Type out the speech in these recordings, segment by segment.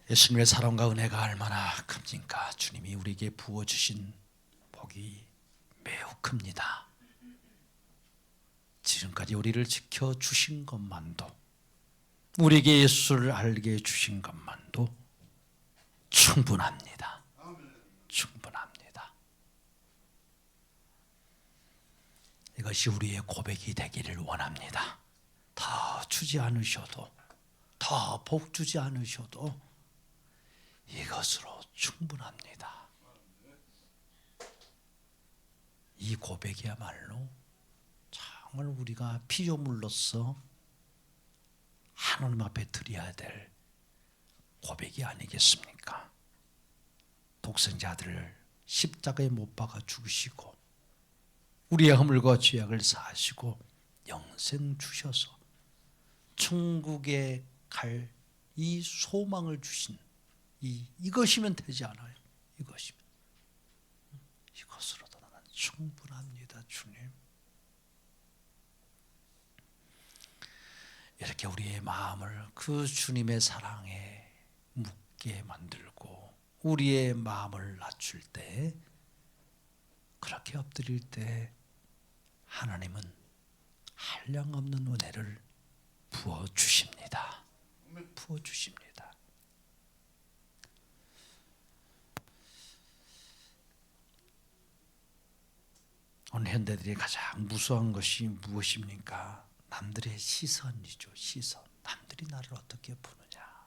예수님의 사랑과 은혜가 얼마나 큽니까? 주님이 우리에게 부어주신 복이 매우 큽니다. 지금까지 우리를 지켜주신 것만도, 우리에게 예수를 알게 해주신 것만도 충분합니다. 충분합니다. 이것이 우리의 고백이 되기를 원합니다. 더 주지 않으셔도, 더 복 주지 않으셔도 이것으로 충분합니다. 이 고백이야말로 정말 우리가 피조물로서 하나님 앞에 드려야 될 고백이 아니겠습니까? 독생자들을 십자가에 못 박아 죽으시고 우리의 허물과 죄악을 사하시고 영생 주셔서 천국에 갈 이 소망을 주신 이것이면 되지 않아요. 이것으로도 나는 충분합니다. 주님, 이렇게 우리의 마음을 그 주님의 사랑에 묻게 만들고 우리의 마음을 낮출 때, 그렇게 엎드릴 때 하나님은 한량없는 은혜를 부어주십니다. 부어주십니다. 오늘 현대들이 가장 무서운 것이 무엇입니까? 남들의 시선이죠. 시선. 남들이 나를 어떻게 보느냐,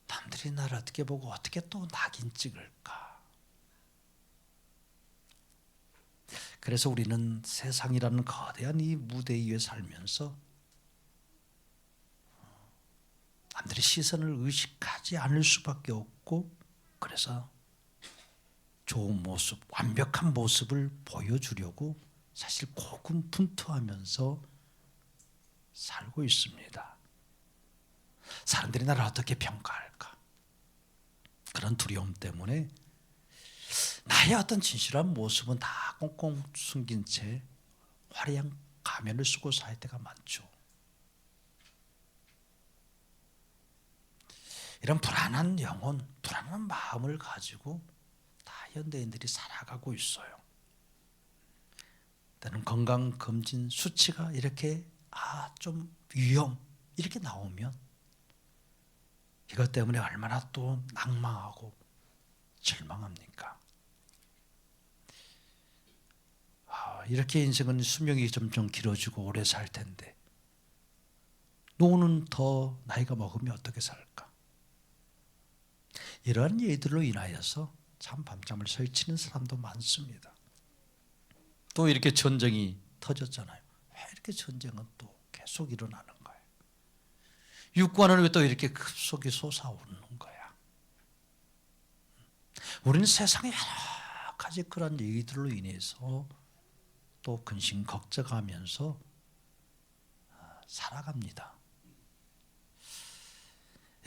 남들이 나를 어떻게 보고 어떻게 또 낙인 찍을까. 그래서 우리는 세상이라는 거대한 이 무대 위에 살면서 남들의 시선을 의식하지 않을 수밖에 없고, 그래서 좋은 모습, 완벽한 모습을 보여주려고 사실 고군분투하면서 살고 있습니다. 사람들이 나를 어떻게 평가할까, 그런 두려움 때문에 나의 어떤 진실한 모습은 다 꽁꽁 숨긴 채 화려한 가면을 쓰고 살 때가 많죠. 이런 불안한 영혼, 불안한 마음을 가지고 다 현대인들이 살아가고 있어요. 때는 건강검진 수치가 이렇게 좀 위험 이렇게 나오면 이것 때문에 얼마나 또 낭망하고 절망합니까? 이렇게 인생은 수명이 점점 길어지고 오래 살 텐데 노는 더 나이가 먹으면 어떻게 살까? 이러한 예들로 인하여서 참 밤잠을 설치는 사람도 많습니다. 또 이렇게 전쟁이 터졌잖아요. 왜 이렇게 전쟁은 또 계속 일어나는 거예요? 육관은 왜 또 이렇게 급속히 솟아오르는 거야? 우리는 세상의 여러 가지 그런 얘기들로 인해서 또 근심 걱정하면서 살아갑니다.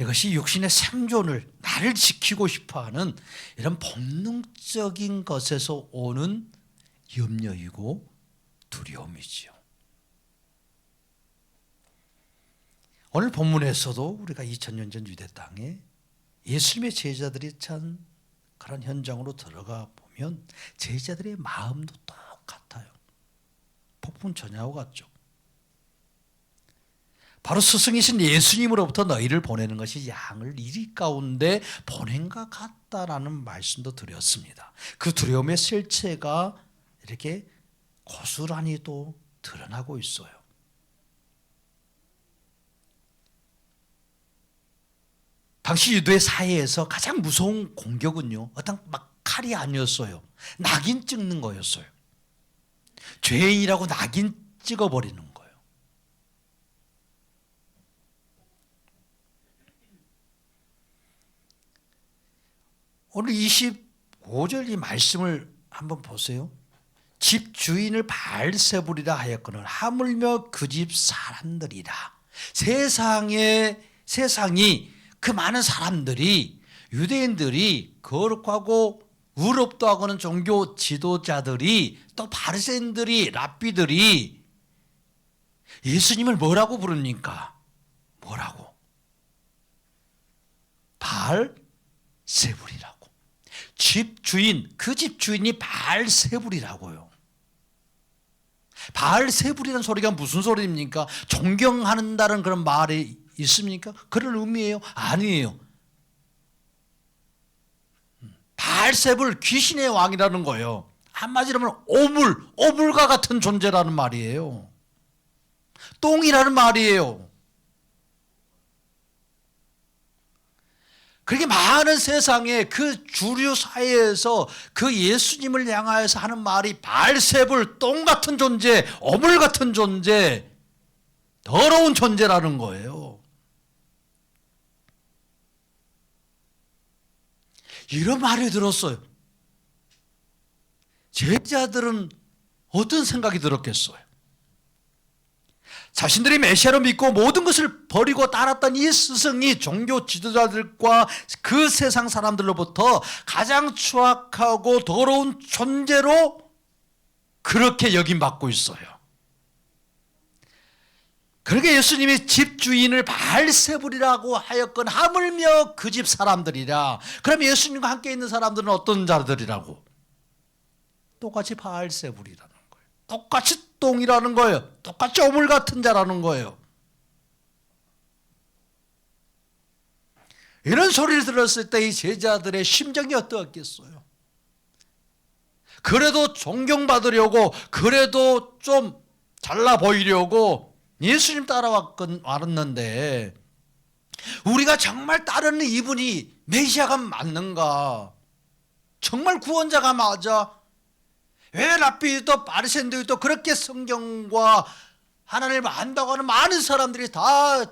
이것이 육신의 생존을, 나를 지키고 싶어하는 이런 본능적인 것에서 오는 염려이고 두려움이지요. 오늘 본문에서도 우리가 2000년 전 유대 땅에 예수님의 제자들이 찬 그런 현장으로 들어가 보면 제자들의 마음도 똑같아요. 폭풍 전야와 같죠. 바로 스승이신 예수님으로부터 너희를 보내는 것이 양을 이리 가운데 보낸과 같다라는 말씀도 드렸습니다. 그 두려움의 실체가 이렇게 고스란히 또 드러나고 있어요. 당시 유대 사회에서 가장 무서운 공격은요, 어떤 막 칼이 아니었어요. 낙인 찍는 거였어요. 죄인이라고 낙인 찍어버리는 거예요. 오늘 25절 이 말씀을 한번 보세요. 집 주인을 발세부리라 하였거늘 하물며 그 집 사람들이라. 세상이 그 많은 사람들이, 유대인들이, 거룩하고 의롭도 하고는 종교 지도자들이, 또 바리새인들이, 랍비들이 예수님을 뭐라고 부릅니까? 뭐라고? 바알세불이라고. 집 주인, 그 집 주인이 바알세불이라고요. 바알세불이라는 소리가 무슨 소리입니까? 존경한다는 그런 말이 있습니까? 그런 의미예요? 아니에요. 바알세불, 귀신의 왕이라는 거예요. 한마디로 하면 오물과 같은 존재라는 말이에요. 똥이라는 말이에요. 그렇게 많은 세상에 그 주류 사회에서 그 예수님을 향하여서 하는 말이 바알세불, 똥 같은 존재, 오물 같은 존재, 더러운 존재라는 거예요. 이런 말을 들었어요. 제자들은 어떤 생각이 들었겠어요? 자신들이 메시아로 믿고 모든 것을 버리고 따랐던 이 스승이 종교 지도자들과 그 세상 사람들로부터 가장 추악하고 더러운 존재로 그렇게 여김받고 있어요. 그러게 예수님이 집주인을 바알세불이라고 하였건 하물며 그 집 사람들이라. 그럼 예수님과 함께 있는 사람들은 어떤 자들이라고? 똑같이 바알세불이라는 거예요. 똑같이 똥이라는 거예요. 똑같이 오물 같은 자라는 거예요. 이런 소리를 들었을 때 이 제자들의 심정이 어떠했겠어요? 그래도 존경받으려고, 그래도 좀 잘나 보이려고 예수님 따라왔는데 우리가 정말 따르는 이분이 메시아가 맞는가? 정말 구원자가 맞아? 왜 랍비도 바리새인들도 그렇게 성경과 하나님을 안다고 하는 많은 사람들이 다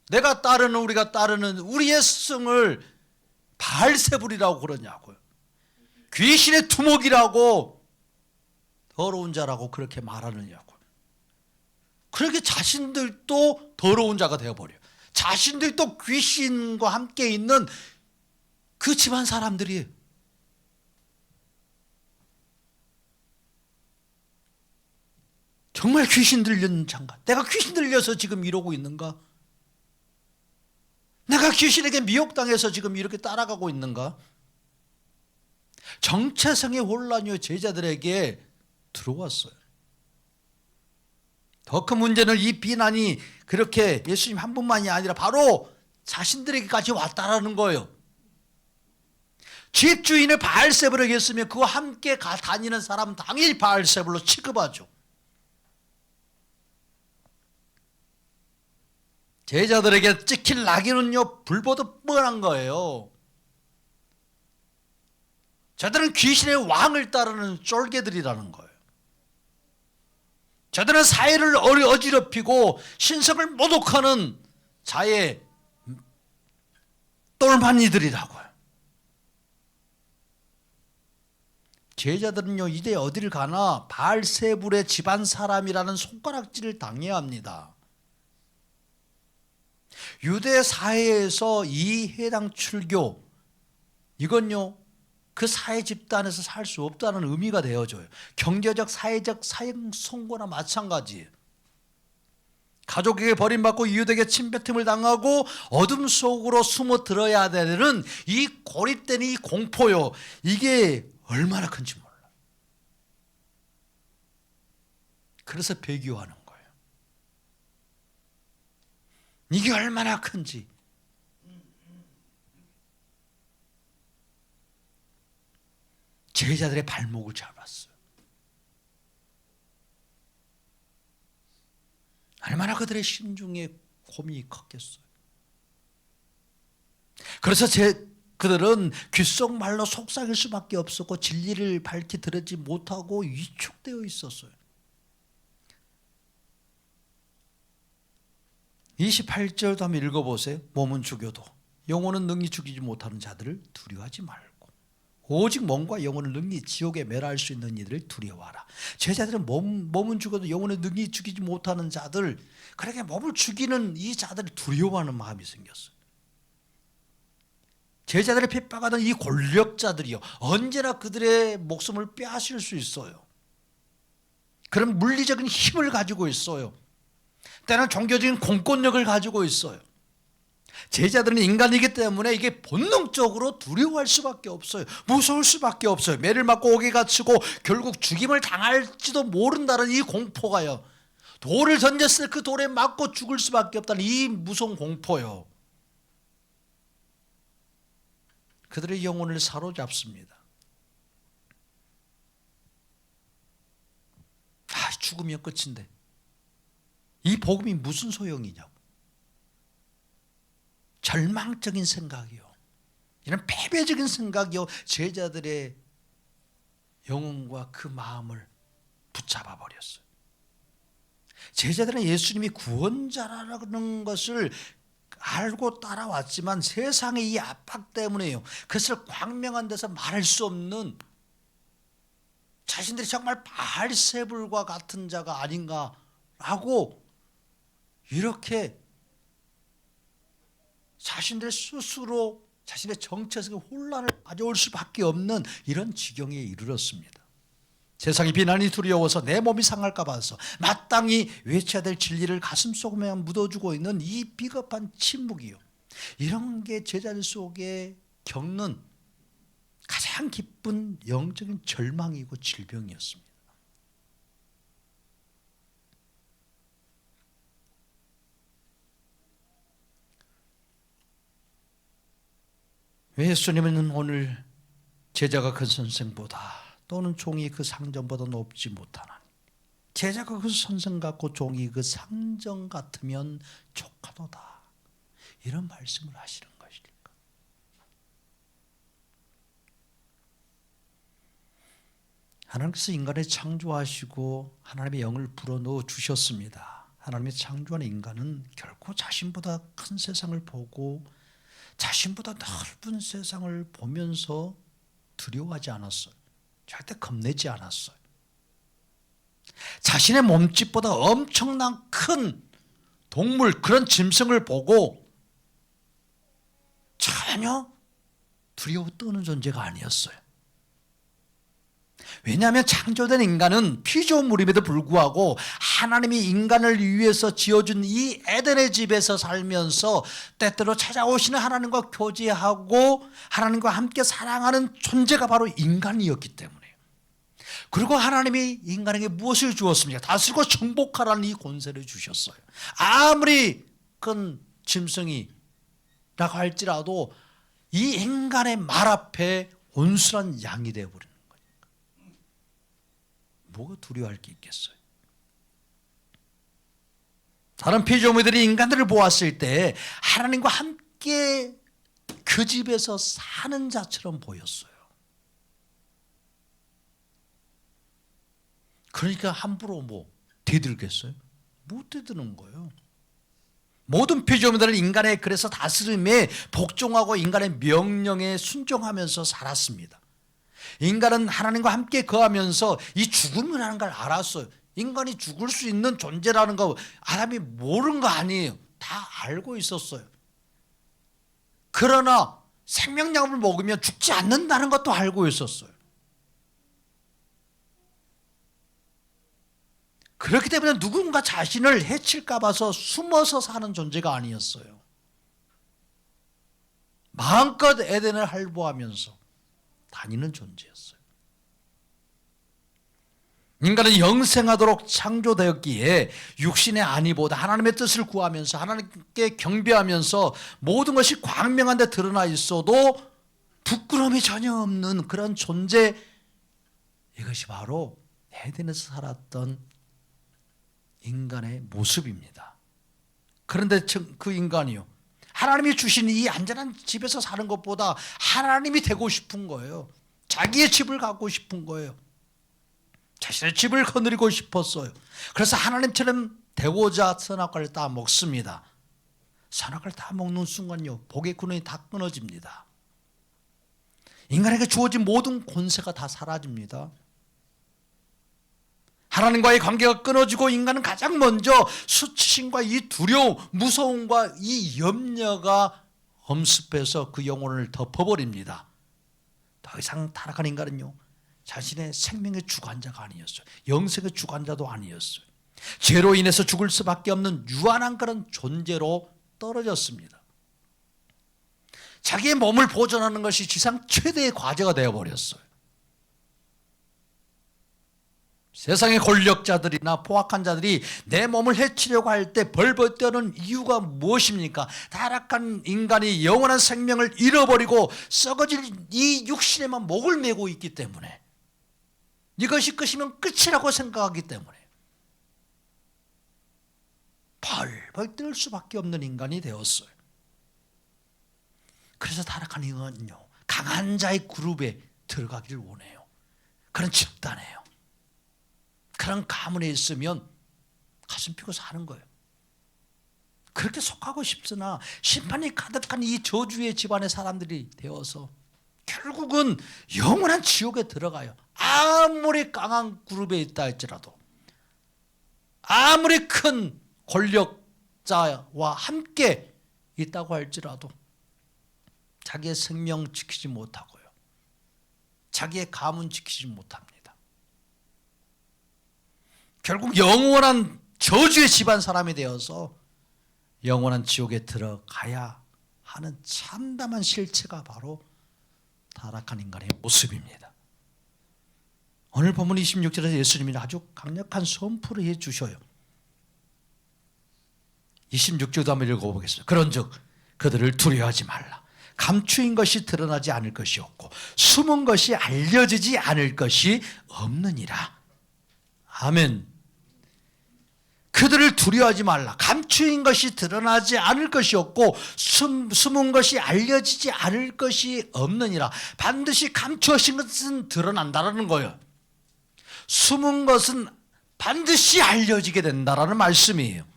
내가 따르는, 우리가 따르는 우리의 스승을 바알세불이라고 그러냐고요. 귀신의 두목이라고, 더러운 자라고 그렇게 말하느냐고요. 그렇게 자신들도 더러운 자가 되어버려요. 자신들도 귀신과 함께 있는 그 집안 사람들이에요. 정말 귀신 들리는 자인가? 내가 귀신 들려서 지금 이러고 있는가? 내가 귀신에게 미혹당해서 지금 이렇게 따라가고 있는가? 정체성의 혼란이 제자들에게 들어왔어요. 더 큰 문제는 이 비난이 그렇게 예수님 한 분만이 아니라 바로 자신들에게까지 왔다라는 거예요. 집주인을 바알세불에게 했으면 그와 함께 다니는 사람은 당연히 바알세불로 취급하죠. 제자들에게 찍힐 낙인은요, 불보듯 뻔한 거예요. 저들은 귀신의 왕을 따르는 쫄개들이라는 거예요. 저들은 사회를 어지럽히고 신성을 모독하는 자의 똘마니들이라고요. 제자들은요, 이제 어디를 가나 바알세불의 집안 사람이라는 손가락질을 당해야 합니다. 유대 사회에서 이 해당 출교, 이건요 그 사회 집단에서 살 수 없다는 의미가 되어져요. 경제적, 사회적 사형 선고나 마찬가지예요. 가족에게 버림받고 이웃에게 침뱉음을 당하고 어둠 속으로 숨어 들어야 되는 이 고립된 이 공포요, 이게 얼마나 큰지 몰라요. 그래서 배교하는 거예요. 이게 얼마나 큰지. 제자들의 발목을 잡았어요. 얼마나 그들의 심중에 고민이 컸겠어요. 그래서 그들은 귓속말로 속삭일 수밖에 없었고 진리를 밝히 들지 못하고 위축되어 있었어요. 28절도 한번 읽어보세요. 몸은 죽여도 영혼은 능히 죽이지 못하는 자들을 두려워하지 말고 오직 몸과 영혼을 능히 지옥에 멸할 수 있는 이들을 두려워하라. 제자들은 몸은 죽어도 영혼을 능히 죽이지 못하는 자들, 그렇게 몸을 죽이는 이 자들을 두려워하는 마음이 생겼어요. 제자들을 핍박하던 이 권력자들이요, 언제나 그들의 목숨을 빼앗을 수 있어요. 그런 물리적인 힘을 가지고 있어요. 때는 종교적인 공권력을 가지고 있어요. 제자들은 인간이기 때문에 이게 본능적으로 두려워할 수밖에 없어요. 무서울 수밖에 없어요. 매를 맞고 옥에 갇히고 결국 죽임을 당할지도 모른다는 이 공포가요. 돌을 던졌을 때 그 돌에 맞고 죽을 수밖에 없다는 이 무서운 공포요. 그들의 영혼을 사로잡습니다. 죽으면 끝인데 이 복음이 무슨 소용이냐고. 절망적인 생각이요, 이런 패배적인 생각이요, 제자들의 영혼과 그 마음을 붙잡아 버렸어요. 제자들은 예수님이 구원자라는 것을 알고 따라왔지만 세상의 이 압박 때문에요, 그것을 광명한 데서 말할 수 없는, 자신들이 정말 바알세불과 같은 자가 아닌가라고 이렇게 자신들 스스로 자신의 정체성의 혼란을 가져올 수밖에 없는 이런 지경에 이르렀습니다. 세상의 비난이 두려워서 내 몸이 상할까 봐서 마땅히 외쳐야 될 진리를 가슴속에 묻어주고 있는 이 비겁한 침묵이요, 이런 게 제자들 속에 겪는 가장 깊은 영적인 절망이고 질병이었습니다. 왜 예수님은 오늘 제자가 그 선생보다 또는 종이 그 상전보다 높지 못하나니, 제자가 그 선생 같고 종이 그 상전 같으면 족하도다, 이런 말씀을 하시는 것일까? 하나님께서 인간을 창조하시고 하나님의 영을 불어넣어 주셨습니다. 하나님의 창조한 인간은 결코 자신보다 큰 세상을 보고 자신보다 넓은 세상을 보면서 두려워하지 않았어요. 절대 겁내지 않았어요. 자신의 몸집보다 엄청난 큰 동물, 그런 짐승을 보고 전혀 두려워 떠는 존재가 아니었어요. 왜냐하면 창조된 인간은 피조물임에도 불구하고 하나님이 인간을 위해서 지어준 이 에덴의 집에서 살면서 때때로 찾아오시는 하나님과 교제하고 하나님과 함께 사랑하는 존재가 바로 인간이었기 때문에요. 그리고 하나님이 인간에게 무엇을 주었습니까? 다스리고 정복하라는 이 권세를 주셨어요. 아무리 큰 짐승이라고 할지라도 이 인간의 말 앞에 온순한 양이 되어버립니다. 뭐가 두려워할 게 있겠어요? 다른 피조물들이 인간들을 보았을 때 하나님과 함께 그 집에서 사는 자처럼 보였어요. 그러니까 함부로 대들겠어요? 못 대드는 거예요. 모든 피조물들은 인간의 그래서 다스림에 복종하고 인간의 명령에 순종하면서 살았습니다. 인간은 하나님과 함께 거하면서 이 죽음이라는 걸 알았어요. 인간이 죽을 수 있는 존재라는 거 아담이 모르는 거 아니에요. 다 알고 있었어요. 그러나 생명약을 먹으면 죽지 않는다는 것도 알고 있었어요. 그렇기 때문에 누군가 자신을 해칠까 봐서 숨어서 사는 존재가 아니었어요. 마음껏 에덴을 할보하면서 다니는 존재였어요. 인간은 영생하도록 창조되었기에 육신의 안위보다 하나님의 뜻을 구하면서 하나님께 경배하면서 모든 것이 광명한 데 드러나 있어도 부끄러움이 전혀 없는 그런 존재, 이것이 바로 에덴에서 살았던 인간의 모습입니다. 그런데 그 인간이요, 하나님이 주신 이 안전한 집에서 사는 것보다 하나님이 되고 싶은 거예요. 자기의 집을 갖고 싶은 거예요. 자신의 집을 거느리고 싶었어요. 그래서 하나님처럼 되고자 선악과를 다 먹습니다. 선악과를 다 먹는 순간요, 복의 근원이 다 끊어집니다. 인간에게 주어진 모든 권세가 다 사라집니다. 하나님과의 관계가 끊어지고 인간은 가장 먼저 수치심과 이 두려움, 무서움과 이 염려가 엄습해서 그 영혼을 덮어버립니다. 더 이상 타락한 인간은요, 자신의 생명의 주관자가 아니었어요. 영생의 주관자도 아니었어요. 죄로 인해서 죽을 수밖에 없는 유한한 그런 존재로 떨어졌습니다. 자기의 몸을 보존하는 것이 지상 최대의 과제가 되어버렸어요. 세상의 권력자들이나 포악한 자들이 내 몸을 해치려고 할 때 벌벌 떠는 이유가 무엇입니까? 타락한 인간이 영원한 생명을 잃어버리고 썩어질 이 육신에만 목을 메고 있기 때문에, 이것이 끝이면 끝이라고 생각하기 때문에 벌벌 떨 수밖에 없는 인간이 되었어요. 그래서 타락한 인간은요, 강한 자의 그룹에 들어가기를 원해요. 그런 집단이에요. 그런 가문에 있으면 가슴 피고 사는 거예요. 그렇게 속하고 싶으나 심판이 가득한 이 저주의 집안의 사람들이 되어서 결국은 영원한 지옥에 들어가요. 아무리 강한 그룹에 있다 할지라도, 아무리 큰 권력자와 함께 있다고 할지라도 자기의 생명 지키지 못하고요, 자기의 가문 지키지 못합니다. 결국 영원한 저주의 집안 사람이 되어서 영원한 지옥에 들어가야 하는 참담한 실체가 바로 타락한 인간의 모습입니다. 오늘 본문 26절에서 예수님이 아주 강력한 선포를 해 주셔요. 26절도 한번 읽어보겠습니다. 그런즉 그들을 두려워하지 말라. 감추인 것이 드러나지 않을 것이 없고 숨은 것이 알려지지 않을 것이 없느니라. 아멘. 그들을 두려워하지 말라. 감추인 것이 드러나지 않을 것이 없고 숨은 것이 알려지지 않을 것이 없느니라. 반드시 감추어진 것은 드러난다는 거예요. 숨은 것은 반드시 알려지게 된다는 말씀이에요.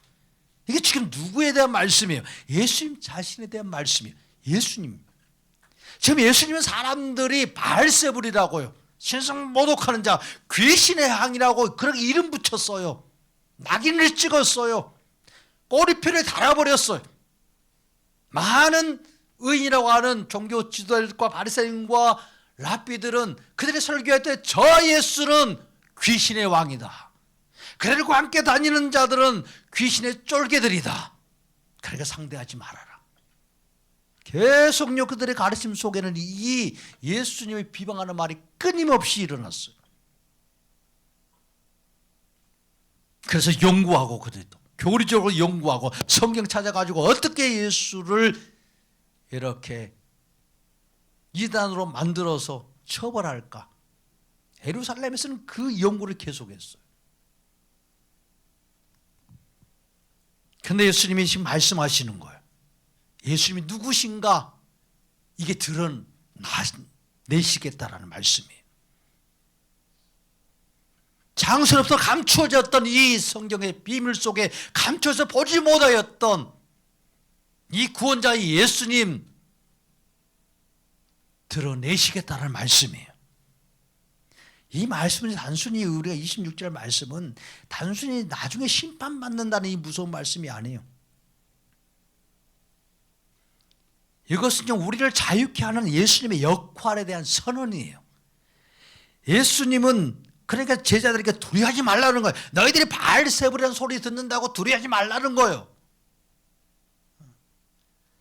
이게 지금 누구에 대한 말씀이에요? 예수님 자신에 대한 말씀이에요. 예수님. 지금 예수님은 사람들이 바알세불이라고요, 신성 모독하는 자, 귀신의 향이라고 그렇게 이름 붙였어요. 낙인을 찍었어요. 꼬리표를 달아버렸어요. 많은 의인이라고 하는 종교 지도자들과 바리새인과 랍비들은 그들의 설교할 때 저 예수는 귀신의 왕이다, 그들과 함께 다니는 자들은 귀신의 쫄개들이다, 그러니까 상대하지 말아라. 계속요 그들의 가르침 속에는 이 예수님을 비방하는 말이 끊임없이 일어났어요. 그래서 연구하고, 그들도 교리적으로 연구하고 성경 찾아가지고 어떻게 예수를 이렇게 이단으로 만들어서 처벌할까, 예루살렘에서는 그 연구를 계속했어요. 그런데 예수님이 지금 말씀하시는 거예요. 예수님이 누구신가 이게 드러내시겠다라는 말씀이에요. 장소로부터 감추어졌던 이 성경의 비밀 속에 감춰서 보지 못하였던 이 구원자의 예수님 드러내시겠다는 말씀이에요. 이 말씀은 단순히 우리가 26절 말씀은 단순히 나중에 심판받는다는 이 무서운 말씀이 아니에요. 이것은 우리를 자유케 하는 예수님의 역할에 대한 선언이에요. 예수님은 그러니까 제자들에게 두려워하지 말라는 거예요. 너희들이 바알세불이라는 소리 듣는다고 두려워하지 말라는 거예요.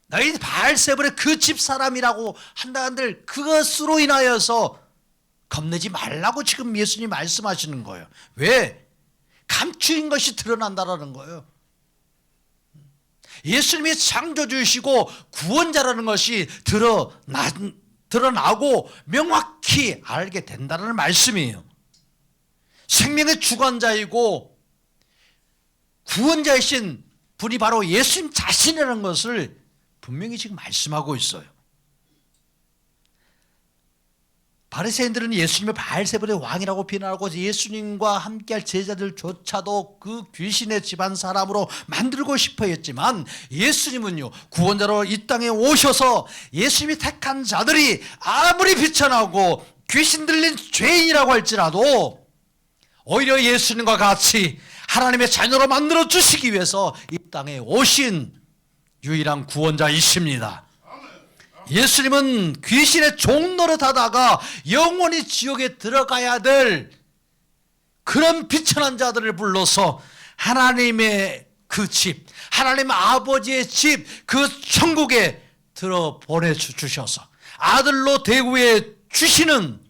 너희들이 바알세불의 그 집사람이라고 한다는들 그것으로 인하여서 겁내지 말라고 지금 예수님이 말씀하시는 거예요. 왜? 감추인 것이 드러난다라는 거예요. 예수님이 창조주이시고 구원자라는 것이 드러나고 명확히 알게 된다는 말씀이에요. 생명의 주관자이고 구원자이신 분이 바로 예수님 자신이라는 것을 분명히 지금 말씀하고 있어요. 바리새인들은 예수님을 바알세불의 왕이라고 비난하고 예수님과 함께할 제자들조차도 그 귀신의 집안 사람으로 만들고 싶어 했지만, 예수님은요 구원자로 이 땅에 오셔서 예수님이 택한 자들이 아무리 비천하고 귀신 들린 죄인이라고 할지라도 오히려 예수님과 같이 하나님의 자녀로 만들어 주시기 위해서 이 땅에 오신 유일한 구원자이십니다. 예수님은 귀신의 종노릇하다가 영원히 지옥에 들어가야 될 그런 비천한 자들을 불러서 하나님의 그 집, 하나님 아버지의 집, 그 천국에 들어 보내주셔서 아들로 대구해 주시는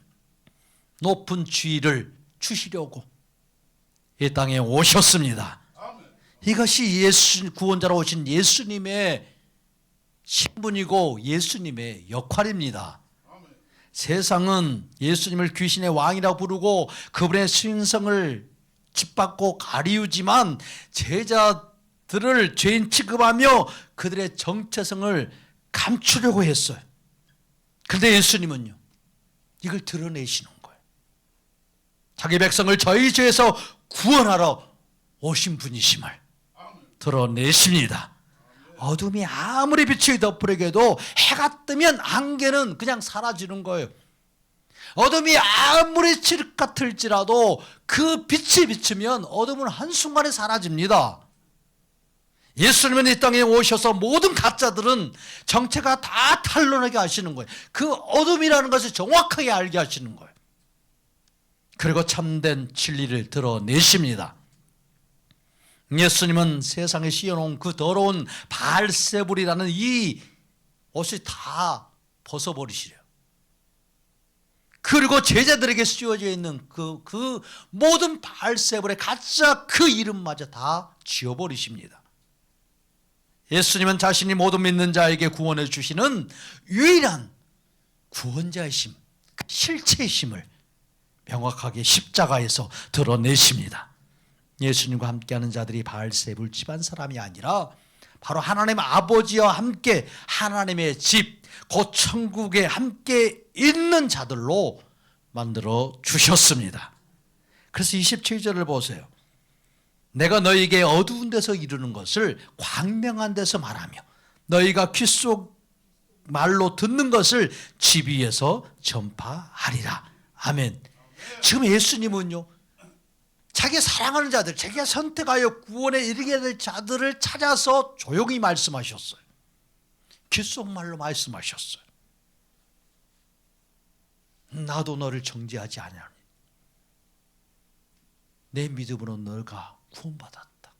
높은 지위를 주시려고 이 땅에 오셨습니다. 이것이 구원자로 오신 예수님의 신분이고 예수님의 역할입니다. 세상은 예수님을 귀신의 왕이라 부르고 그분의 신성을 짓밟고 가리우지만 제자들을 죄인 취급하며 그들의 정체성을 감추려고 했어요. 그런데 예수님은요, 이걸 드러내시는 거예요. 자기 백성을 저희 죄에서 구원하러 오신 분이심을 드러내십니다. 어둠이 아무리 빛이 덮으려도 해가 뜨면 안개는 그냥 사라지는 거예요. 어둠이 아무리 칠흑 같을지라도 그 빛이 비추면 어둠은 한순간에 사라집니다. 예수님은 이 땅에 오셔서 모든 가짜들은 정체가 다 탄로나게 하시는 거예요. 그 어둠이라는 것을 정확하게 알게 하시는 거예요. 그리고 참된 진리를 드러내십니다. 예수님은 세상에 씌워놓은 그 더러운 바알세불이라는 이 옷을 다 벗어버리시래요. 그리고 제자들에게 씌워져 있는 그 모든 바알세불의 가짜 그 이름마저 다 지워버리십니다. 예수님은 자신이 모든 믿는 자에게 구원해 주시는 유일한 구원자이심, 실체이심을 명확하게 십자가에서 드러내십니다. 예수님과 함께하는 자들이 바알세불 집안 사람이 아니라 바로 하나님 아버지와 함께 하나님의 집, 곧 천국에 함께 있는 자들로 만들어 주셨습니다. 그래서 27절을 보세요. 내가 너희에게 어두운 데서 이루는 것을 광명한 데서 말하며 너희가 귓속 말로 듣는 것을 집 위에서 전파하리라. 아멘. 지금 예수님은요, 자기가 사랑하는 자들, 자기가 선택하여 구원에 이르게 될 자들을 찾아서 조용히 말씀하셨어요. 귓속말로 말씀하셨어요. 나도 너를 정죄하지 아니하니 내 믿음으로 너가 구원받았다.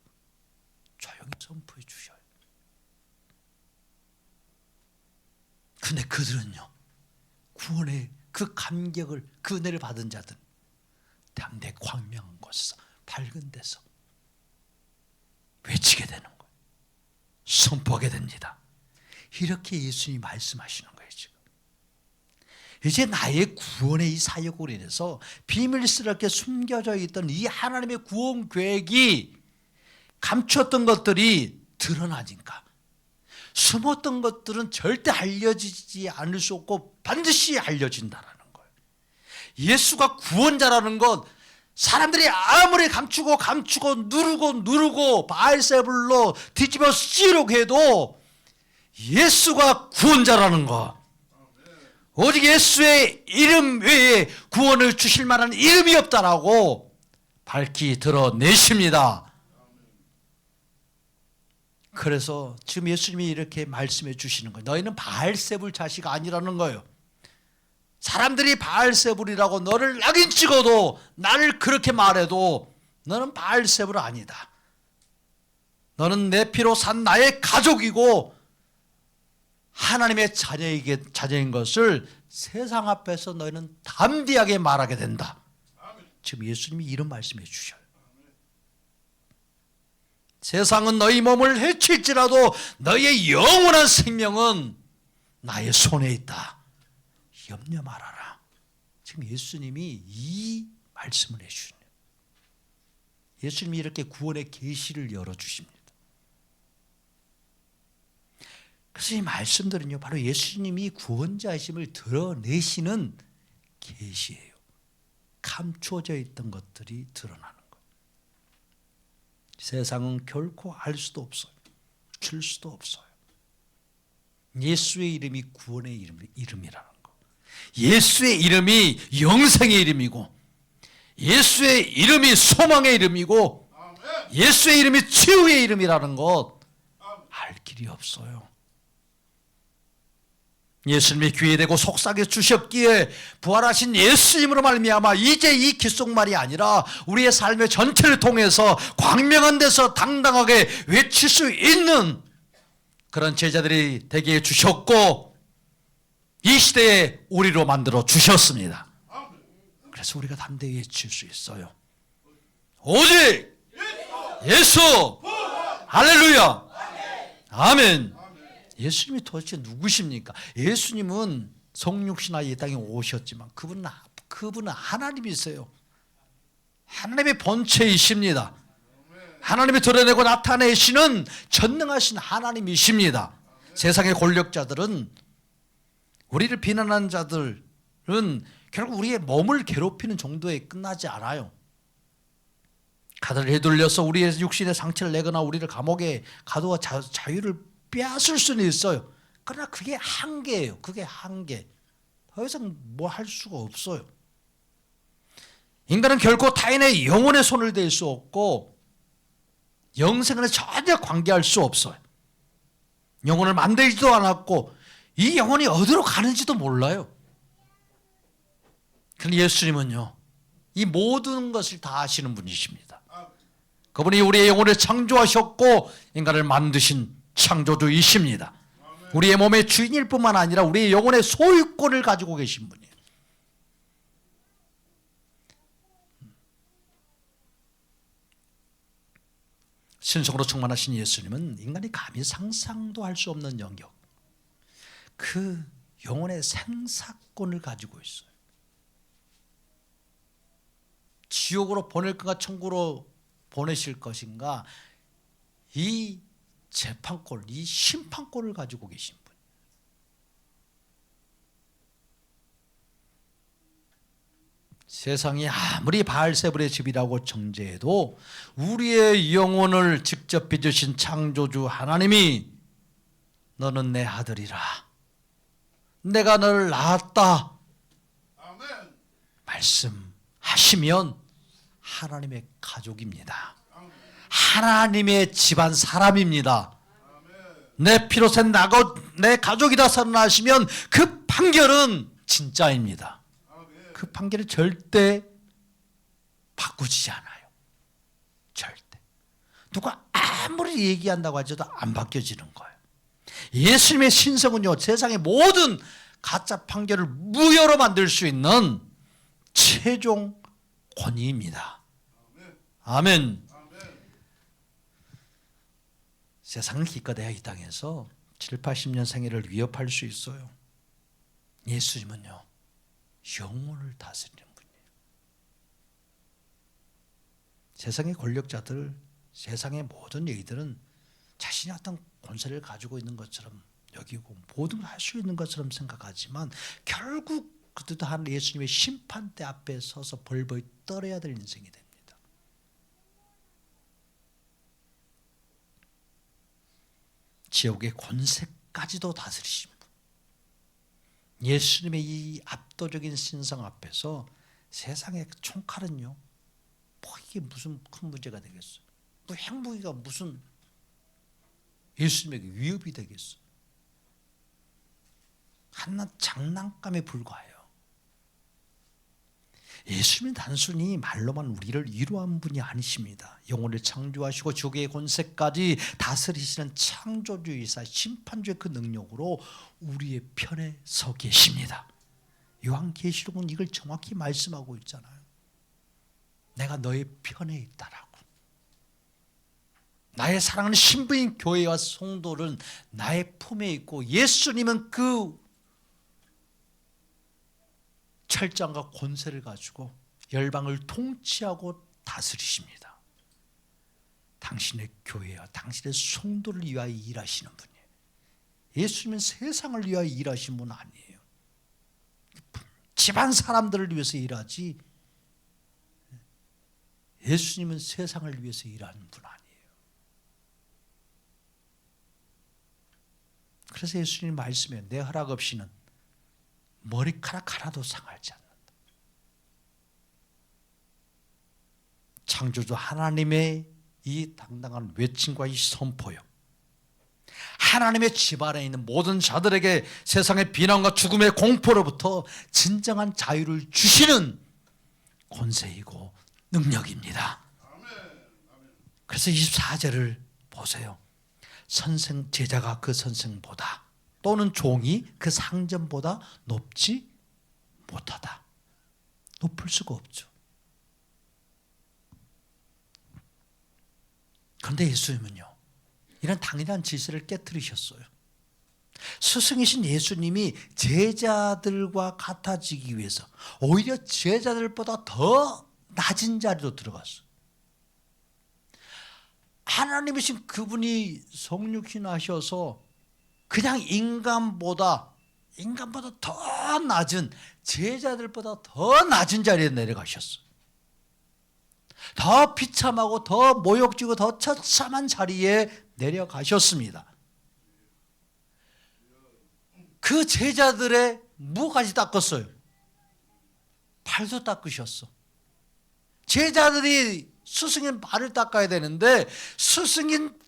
조용히 선포해 주셔요. 근데 그들은요, 구원의 그 감격을, 그 은혜를 받은 자들은 당대 광명한 곳에서, 밝은 데서 외치게 되는 거예요. 선포하게 됩니다. 이렇게 예수님이 말씀하시는 거예요. 지금 이제 나의 구원의 이 사역으로 인해서 비밀스럽게 숨겨져 있던 이 하나님의 구원 계획이 감추었던 것들이 드러나니까 숨었던 것들은 절대 알려지지 않을 수 없고 반드시 알려진다라는 거예요. 예수가 구원자라는 것, 사람들이 아무리 감추고 누르고 바알세불로 뒤집어 씌우려고 해도 예수가 구원자라는 것, 오직 예수의 이름 외에 구원을 주실 만한 이름이 없다라고 밝히 드러내십니다. 그래서 지금 예수님이 이렇게 말씀해 주시는 거예요. 너희는 바알세불 자식 아니라는 거예요. 사람들이 바알세불이라고 너를 낙인 찍어도, 나를 그렇게 말해도 너는 바알세불 아니다. 너는 내 피로 산 나의 가족이고 하나님의 자녀인 것을 세상 앞에서 너희는 담대하게 말하게 된다. 지금 예수님이 이런 말씀해 주셔요. 세상은 너희 몸을 해칠지라도 너희의 영원한 생명은 나의 손에 있다. 염려 말아라. 지금 예수님이 이 말씀을 해주시네요. 예수님이 이렇게 구원의 계시를 열어주십니다. 그래서 이 말씀들은요, 바로 예수님이 구원자이심을 드러내시는 계시예요. 감추어져 있던 것들이 드러나는 거예요. 세상은 결코 알 수도 없어요. 줄 수도 없어요. 예수의 이름이 구원의 이름이라는 거. 예수의 이름이 영생의 이름이고, 예수의 이름이 소망의 이름이고, 예수의 이름이 치유의 이름이라는 것 알 길이 없어요. 예수님이 귀에 대고 속삭여 주셨기에 부활하신 예수님으로 말미암아 이제 이 귓속말이 아니라 우리의 삶의 전체를 통해서 광명한 데서 당당하게 외칠 수 있는 그런 제자들이 되게 해주셨고 이 시대에 우리로 만들어 주셨습니다. 그래서 우리가 담대히 외칠 수 있어요. 오직 예수! 할렐루야! 아멘! 예수님이 도대체 누구십니까? 예수님은 성육신하 이 땅에 오셨지만 그분은 하나님이세요. 하나님의 본체이십니다. 하나님이 드러내고 나타내시는 전능하신 하나님이십니다. 세상의 권력자들은, 우리를 비난하는 자들은 결국 우리의 몸을 괴롭히는 정도에 끝나지 않아요. 가다를 휘둘려서 우리의 육신에 상처를 내거나 우리를 감옥에 가두어 자유를 빼앗을 수는 있어요. 그러나 그게 한계예요. 그게 한계. 더 이상 뭐 할 수가 없어요. 인간은 결코 타인의 영혼에 손을 댈 수 없고 영생에 전혀 관계할 수 없어요. 영혼을 만들지도 않았고 이 영혼이 어디로 가는지도 몰라요. 그런데 예수님은요, 이 모든 것을 다 아시는 분이십니다. 그분이 우리의 영혼을 창조하셨고 인간을 만드신 창조주이십니다. 우리의 몸의 주인일 뿐만 아니라 우리의 영혼의 소유권을 가지고 계신 분이에요. 신성으로 충만하신 예수님은 인간이 감히 상상도 할 수 없는 영역, 그 영혼의 생사권을 가지고 있어요. 지옥으로 보낼 건가 천국으로 보내실 것인가, 이 재판권, 이 심판권을 가지고 계신 분. 세상이 아무리 바알세불의 집이라고 정죄해도 우리의 영혼을 직접 빚으신 창조주 하나님이 너는 내 아들이라, 내가 너를 낳았다 말씀하시면 하나님의 가족입니다. 하나님의 집안 사람입니다. 내 피로 샌 내 가족이다 선언하시면 그 판결은 진짜입니다. 그 판결을 절대 바꾸지 않아요. 절대. 누가 아무리 얘기한다고 하셔도 안 바뀌어지는 거예요. 예수님의 신성은요, 세상의 모든 가짜 판결을 무효로 만들 수 있는 최종 권위입니다. 아멘. 세상은 기껏해야 이 땅에서 7, 80년 생애를 위협할 수 있어요. 예수님은요, 영혼을 다스리는 분이에요. 세상의 권력자들, 세상의 모든 얘기들은 자신이 어떤 권세를 가지고 있는 것처럼 여기고 모든 걸 할 수 있는 것처럼 생각하지만 결국 그때도 한 예수님의 심판대 앞에 서서 벌벌 떨어야 될 인생이 됩니다. 지옥의 권세까지도 다스리신 분. 예수님의 이 압도적인 신성 앞에서 세상의 총칼은요, 뭐 이게 무슨 큰 문제가 되겠어요? 뭐 핵무기가 무슨 예수님에게 위협이 되겠어요? 한낱 장난감에 불과해요. 예수님은 단순히 말로만 우리를 위로한 분이 아니십니다. 영혼을 창조하시고 지옥의 권세까지 다스리시는 창조주이사 심판주의 그 능력으로 우리의 편에 서 계십니다. 요한계시록은 이걸 정확히 말씀하고 있잖아요. 내가 너의 편에 있다라고. 나의 사랑하는 신부인 교회와 성도는 나의 품에 있고 예수님은 그 철장과 권세를 가지고 열방을 통치하고 다스리십니다. 당신의 교회와 당신의 성도를 위하여 일하시는 분이에요. 예수님은 세상을 위하여 일하신 분 아니에요. 집안 사람들을 위해서 일하지 예수님은 세상을 위해서 일하는 분 아니에요. 그래서 예수님 말씀에 내 허락 없이는 머리카락 하나도 상하지 않는다. 창조주 하나님의 이 당당한 외침과 이 선포요, 하나님의 집 안에 있는 모든 자들에게 세상의 비난과 죽음의 공포로부터 진정한 자유를 주시는 권세이고 능력입니다. 그래서 24절을 보세요. 제자가 그 선생보다 또는 종이 그 상전보다 높지 못하다. 높을 수가 없죠. 그런데 예수님은요, 이런 당연한 질서를 깨뜨리셨어요. 스승이신 예수님이 제자들과 같아지기 위해서 오히려 제자들보다 더 낮은 자리로 들어갔어요. 하나님이신 그분이 성육신 하셔서 그냥 인간보다 더 낮은, 제자들보다 더 낮은 자리에 내려가셨어요. 더 비참하고 더 모욕지고 더 처참한 자리에 내려가셨습니다. 그 제자들의 무까지 닦았어요. 발도 닦으셨어. 제자들이 스승인 발을 닦아야 되는데 스승인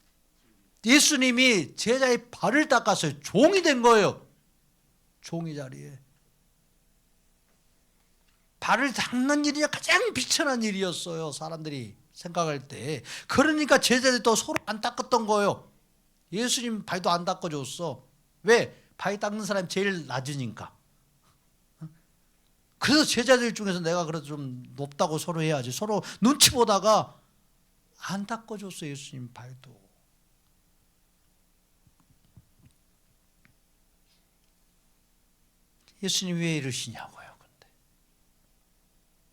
예수님이 제자의 발을 닦았어요. 종이 된 거예요. 종이 자리에. 발을 닦는 일이 가장 비천한 일이었어요. 사람들이 생각할 때. 그러니까 제자들이 또 서로 안 닦았던 거예요. 예수님 발도 안 닦아줬어. 왜? 발 닦는 사람이 제일 낮으니까. 그래서 제자들 중에서 내가 그래도 좀 높다고 서로 해야지. 서로 눈치 보다가 안 닦아줬어, 예수님 발도. 예수님 왜 이러시냐고요. 근데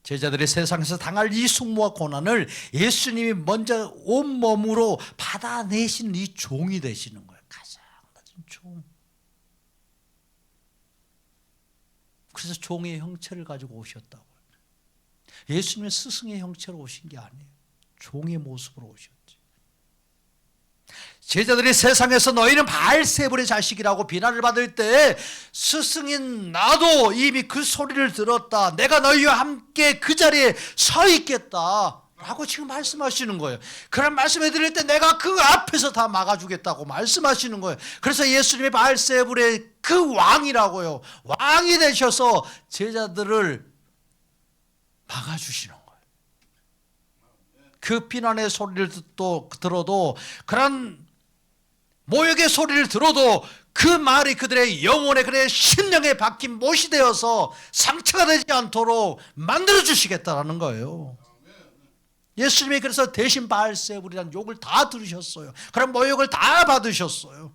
제자들이 세상에서 당할 이 숙모와 고난을 예수님이 먼저 온몸으로 받아내시는 이 종이 되시는 거예요. 가장 낮은 종. 그래서 종의 형체를 가지고 오셨다고요. 예수님은 스승의 형체로 오신 게 아니에요. 종의 모습으로 오셨지. 제자들이 세상에서 너희는 바알세불의 자식이라고 비난을 받을 때 스승인 나도 이미 그 소리를 들었다. 내가 너희와 함께 그 자리에 서 있겠다 라고 지금 말씀하시는 거예요. 그런 말씀을 드릴 때 내가 그 앞에서 다 막아주겠다고 말씀하시는 거예요. 그래서 예수님이 바알세불의 그 왕이라고요. 왕이 되셔서 제자들을 막아주시는 거예요. 그 비난의 소리를 들어도, 그런 모욕의 소리를 들어도 그 말이 그들의 영혼에, 그들의 심령에 박힌 못이 되어서 상처가 되지 않도록 만들어주시겠다라는 거예요. 예수님이 그래서 대신 바알세불이라는 욕을 다 들으셨어요. 그런 모욕을 다 받으셨어요.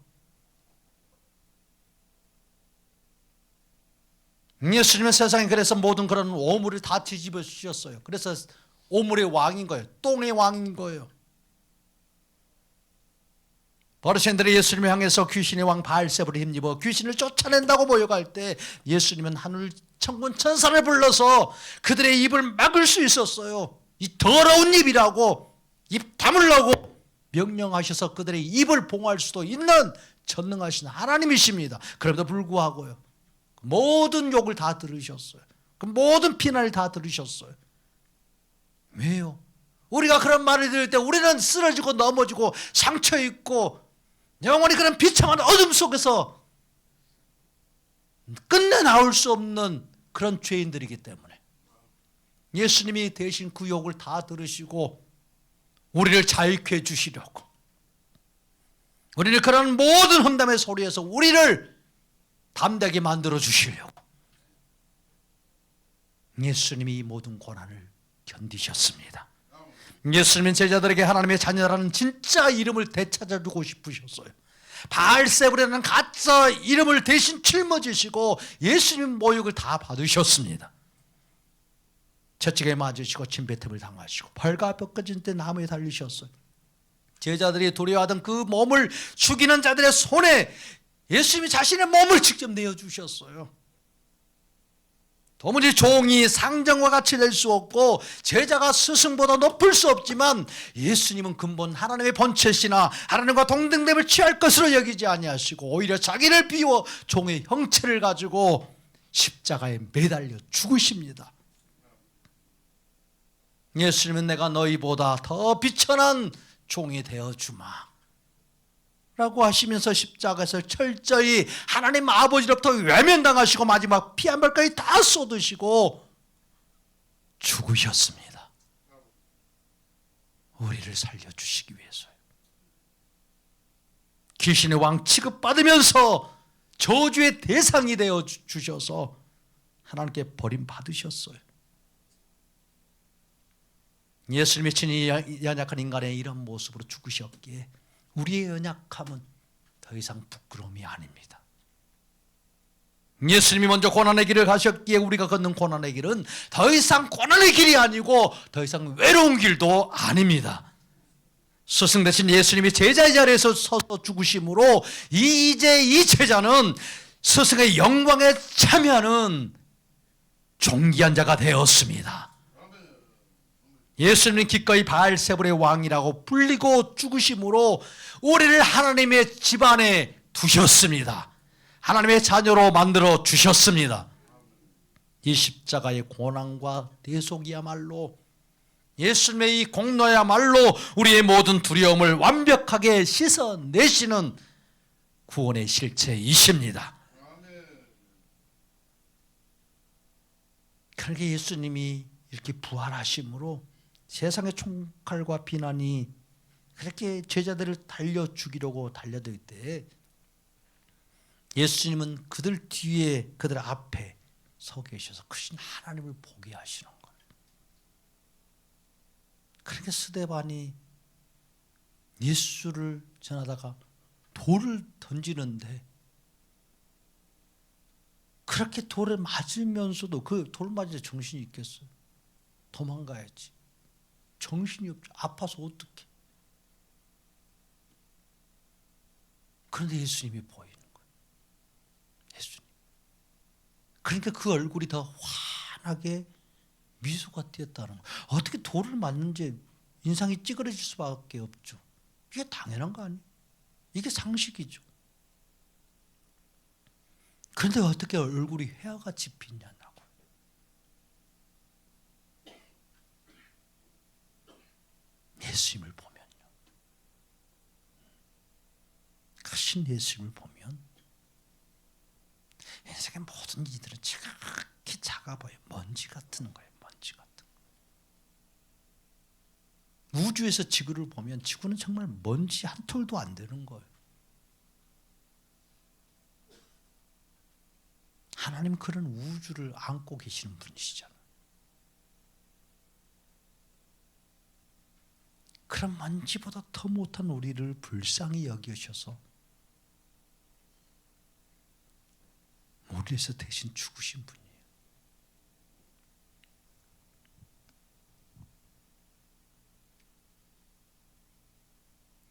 예수님은 세상에 그래서 모든 그런 오물을 다 뒤집어 주셨어요. 그래서 오물의 왕인 거예요. 똥의 왕인 거예요. 바리새인들이 예수님을 향해서 귀신의 왕 바알세불을 힘입어 귀신을 쫓아낸다고 모욕할 때 예수님은 하늘 천군 천사를 불러서 그들의 입을 막을 수 있었어요. 이 더러운 입이라고, 입 다물라고 명령하셔서 그들의 입을 봉할 수도 있는 전능하신 하나님이십니다. 그럼에도 불구하고요, 모든 욕을 다 들으셨어요. 그 모든 비난을 다 들으셨어요. 왜요? 우리가 그런 말을 들을 때 우리는 쓰러지고 넘어지고 상처 입고 영원히 그런 비참한 어둠 속에서 끝내 나올 수 없는 그런 죄인들이기 때문에 예수님이 대신 그 욕을 다 들으시고 우리를 자유케 해주시려고, 우리를 그런 모든 험담의 소리에서 우리를 담대하게 만들어 주시려고 예수님이 이 모든 고난을 견디셨습니다. 예수님은 제자들에게 하나님의 자녀라는 진짜 이름을 되찾아주고 싶으셨어요. 바알세불이라는 가짜 이름을 대신 짊어지시고 예수님 모욕을 다 받으셨습니다. 채찍에 맞으시고 침뱉음을 당하시고 발과 뼈까지 때 나무에 달리셨어요. 제자들이 두려워하던 그 몸을 죽이는 자들의 손에 예수님이 자신의 몸을 직접 내어주셨어요. 도무지 종이 상전과 같이 될 수 없고 제자가 스승보다 높을 수 없지만 예수님은 근본 하나님의 본체시나 하나님과 동등됨을 취할 것으로 여기지 아니하시고 오히려 자기를 비워 종의 형체를 가지고 십자가에 매달려 죽으십니다. 예수님은 내가 너희보다 더 비천한 종이 되어주마 라고 하시면서 십자가에서 철저히 하나님 아버지로부터 외면당하시고 마지막 피 한 발까지 다 쏟으시고 죽으셨습니다. 우리를 살려주시기 위해서요. 귀신의 왕 취급받으면서 저주의 대상이 되어 주셔서 하나님께 버림받으셨어요. 예수님이 친히 연약한 인간의 이런 모습으로 죽으셨기에 우리의 연약함은 더 이상 부끄러움이 아닙니다. 예수님이 먼저 고난의 길을 가셨기에 우리가 걷는 고난의 길은 더 이상 고난의 길이 아니고 더 이상 외로운 길도 아닙니다. 스승 대신 예수님이 제자의 자리에서 서서 죽으심으로 이제 이 제자는 스승의 영광에 참여하는 존귀한 자가 되었습니다. 예수님은 기꺼이 바알세불의 왕이라고 불리고 죽으심으로 우리를 하나님의 집안에 두셨습니다. 하나님의 자녀로 만들어 주셨습니다. 이 십자가의 고난과 대속이야말로 예수님의 이 공로야말로 우리의 모든 두려움을 완벽하게 씻어내시는 구원의 실체이십니다. 그러니까 예수님이 이렇게 부활하심으로 세상의 총칼과 비난이 그렇게 제자들을 달려 죽이려고 달려들 때 예수님은 그들 뒤에 그들 앞에 서 계셔서 크신 하나님을 보게 하시는 거예요. 그렇게 스데반이 예수를 전하다가 돌을 던지는데 그렇게 돌에 맞으면서도 그 돌 맞을 때 정신이 있겠어요? 도망가야지. 정신이 없죠. 아파서 어떡해. 그런데 예수님이 보이는 거예요. 예수님. 그러니까 그 얼굴이 더 환하게 미소가 띄었다는 거예요. 어떻게 돌을 맞는지 인상이 찌그러질 수밖에 없죠. 이게 당연한 거 아니에요? 이게 상식이죠. 그런데 어떻게 얼굴이 회화같이 빛냐고. 예수님을 보면요. 크신 예수님을 보면 인생의 모든 일들은 지극히 작아 보여. 먼지 같은 거예요. 먼지 같은 거. 우주에서 지구를 보면 지구는 정말 먼지 한 톨도 안 되는 거예요. 하나님 그런 우주를 안고 계시는 분이시잖아요. 그런 먼지보다 더 못한 우리를 불쌍히 여기셔서 우리에서 대신 죽으신 분이에요.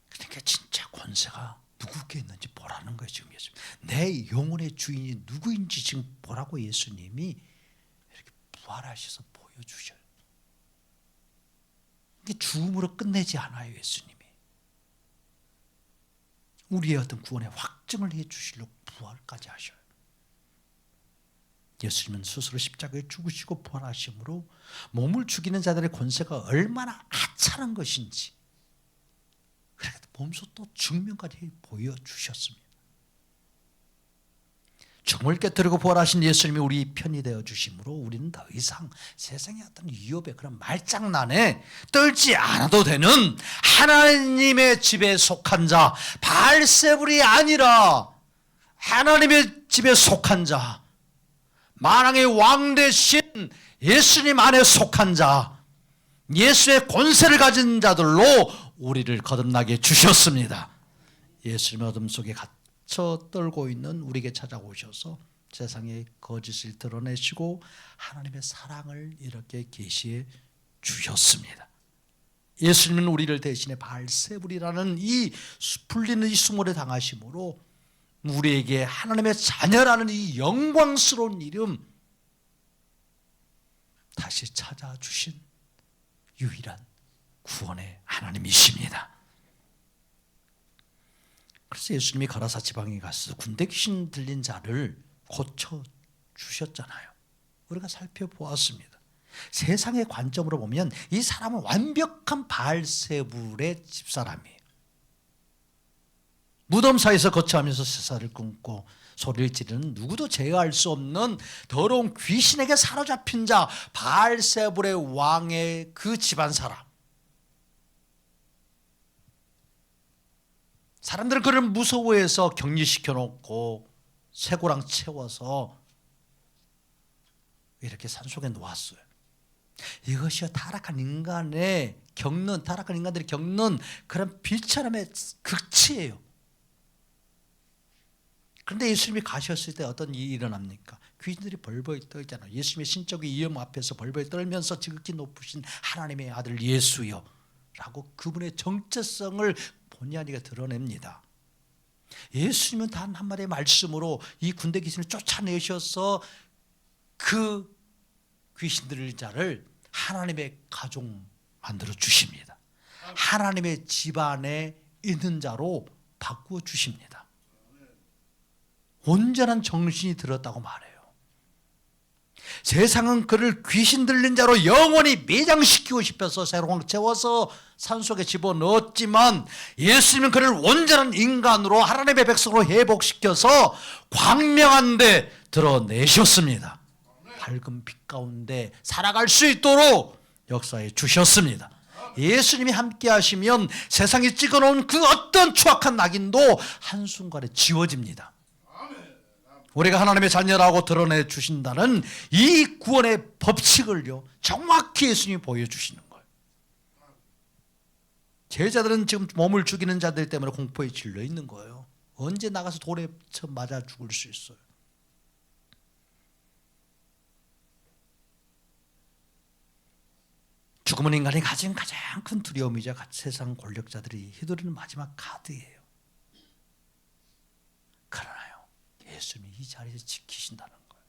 그러니까 진짜 권세가 누구께 있는지 보라는 거예요. 지금 예수님. 내 영혼의 주인이 누구인지 지금 보라고 예수님이 이렇게 부활하셔서 보여주셔요. 이게 죽음으로 끝내지 않아요. 예수님이. 우리의 어떤 구원의 확증을 해주시려고 부활까지 하셔요. 예수님은 스스로 십자가에 죽으시고 부활하심으로 몸을 죽이는 자들의 권세가 얼마나 하찮은 것인지 그래도 몸소 또 증명까지 보여주셨습니다. 죽음을 깨뜨리고 부활하신 예수님이 우리 편이 되어주심으로 우리는 더 이상 세상의 어떤 위협에 그런 말장난에 떨지 않아도 되는 하나님의 집에 속한 자, 바알세불이 아니라 하나님의 집에 속한 자, 만왕의 왕 되신 예수님 안에 속한 자, 예수의 권세를 가진 자들로 우리를 거듭나게 주셨습니다. 예수님의 어둠 속에 갇혀 떨고 있는 우리에게 찾아오셔서 세상의 거짓을 드러내시고 하나님의 사랑을 이렇게 계시해 주셨습니다. 예수님은 우리를 대신해 바알세불이라는 이 불리는 이 수모에 당하심으로 우리에게 하나님의 자녀라는 이 영광스러운 이름 다시 찾아주신 유일한 구원의 하나님이십니다. 그래서 예수님이 가라사 지방에 가서 군대 귀신 들린 자를 고쳐주셨잖아요. 우리가 살펴보았습니다. 세상의 관점으로 보면 이 사람은 완벽한 바알세불의 집사람이에요. 무덤 사이에서 거처하면서 새살을 끊고 소리를 지르는 누구도 제어할 수 없는 더러운 귀신에게 사로잡힌 자, 바알세불의 왕의 그 집안 사람. 사람들은 그를 무서워해서 격리시켜 놓고 쇠고랑 채워서 이렇게 산속에 놓았어요. 이것이 타락한 인간들이 겪는 그런 비참함의 극치예요. 그런데 예수님이 가셨을 때 어떤 일이 일어납니까? 귀신들이 벌벌 떨잖아요. 예수님의 신적인 위험 앞에서 벌벌 떨면서 지극히 높으신 하나님의 아들 예수여 라고 그분의 정체성을 본의 아니게 드러냅니다. 예수님은 단 한마디의 말씀으로 이 군대 귀신을 쫓아내셔서 그 귀신들 자를 하나님의 가족 만들어 주십니다. 하나님의 집안에 있는 자로 바꾸어 주십니다. 온전한 정신이 들었다고 말해요. 세상은 그를 귀신 들린 자로 영원히 매장시키고 싶어서 쇠고랑 채워서 산속에 집어넣었지만 예수님은 그를 온전한 인간으로 하나님의 백성으로 회복시켜서 광명한 데 드러내셨습니다. 밝은 빛 가운데 살아갈 수 있도록 역사해 주셨습니다. 예수님이 함께 하시면 세상에 찍어놓은 그 어떤 추악한 낙인도 한순간에 지워집니다. 우리가 하나님의 자녀라고 드러내 주신다는 이 구원의 법칙을요 정확히 예수님이 보여주시는 거예요. 제자들은 지금 몸을 죽이는 자들 때문에 공포에 질려 있는 거예요. 언제 나가서 돌에 맞아 죽을 수 있어요. 죽음은 인간이 가진 가장 큰 두려움이자 세상 권력자들이 휘두르는 마지막 카드예요. 그러나요 예수님이 이 자리에서 지키신다는 거예요.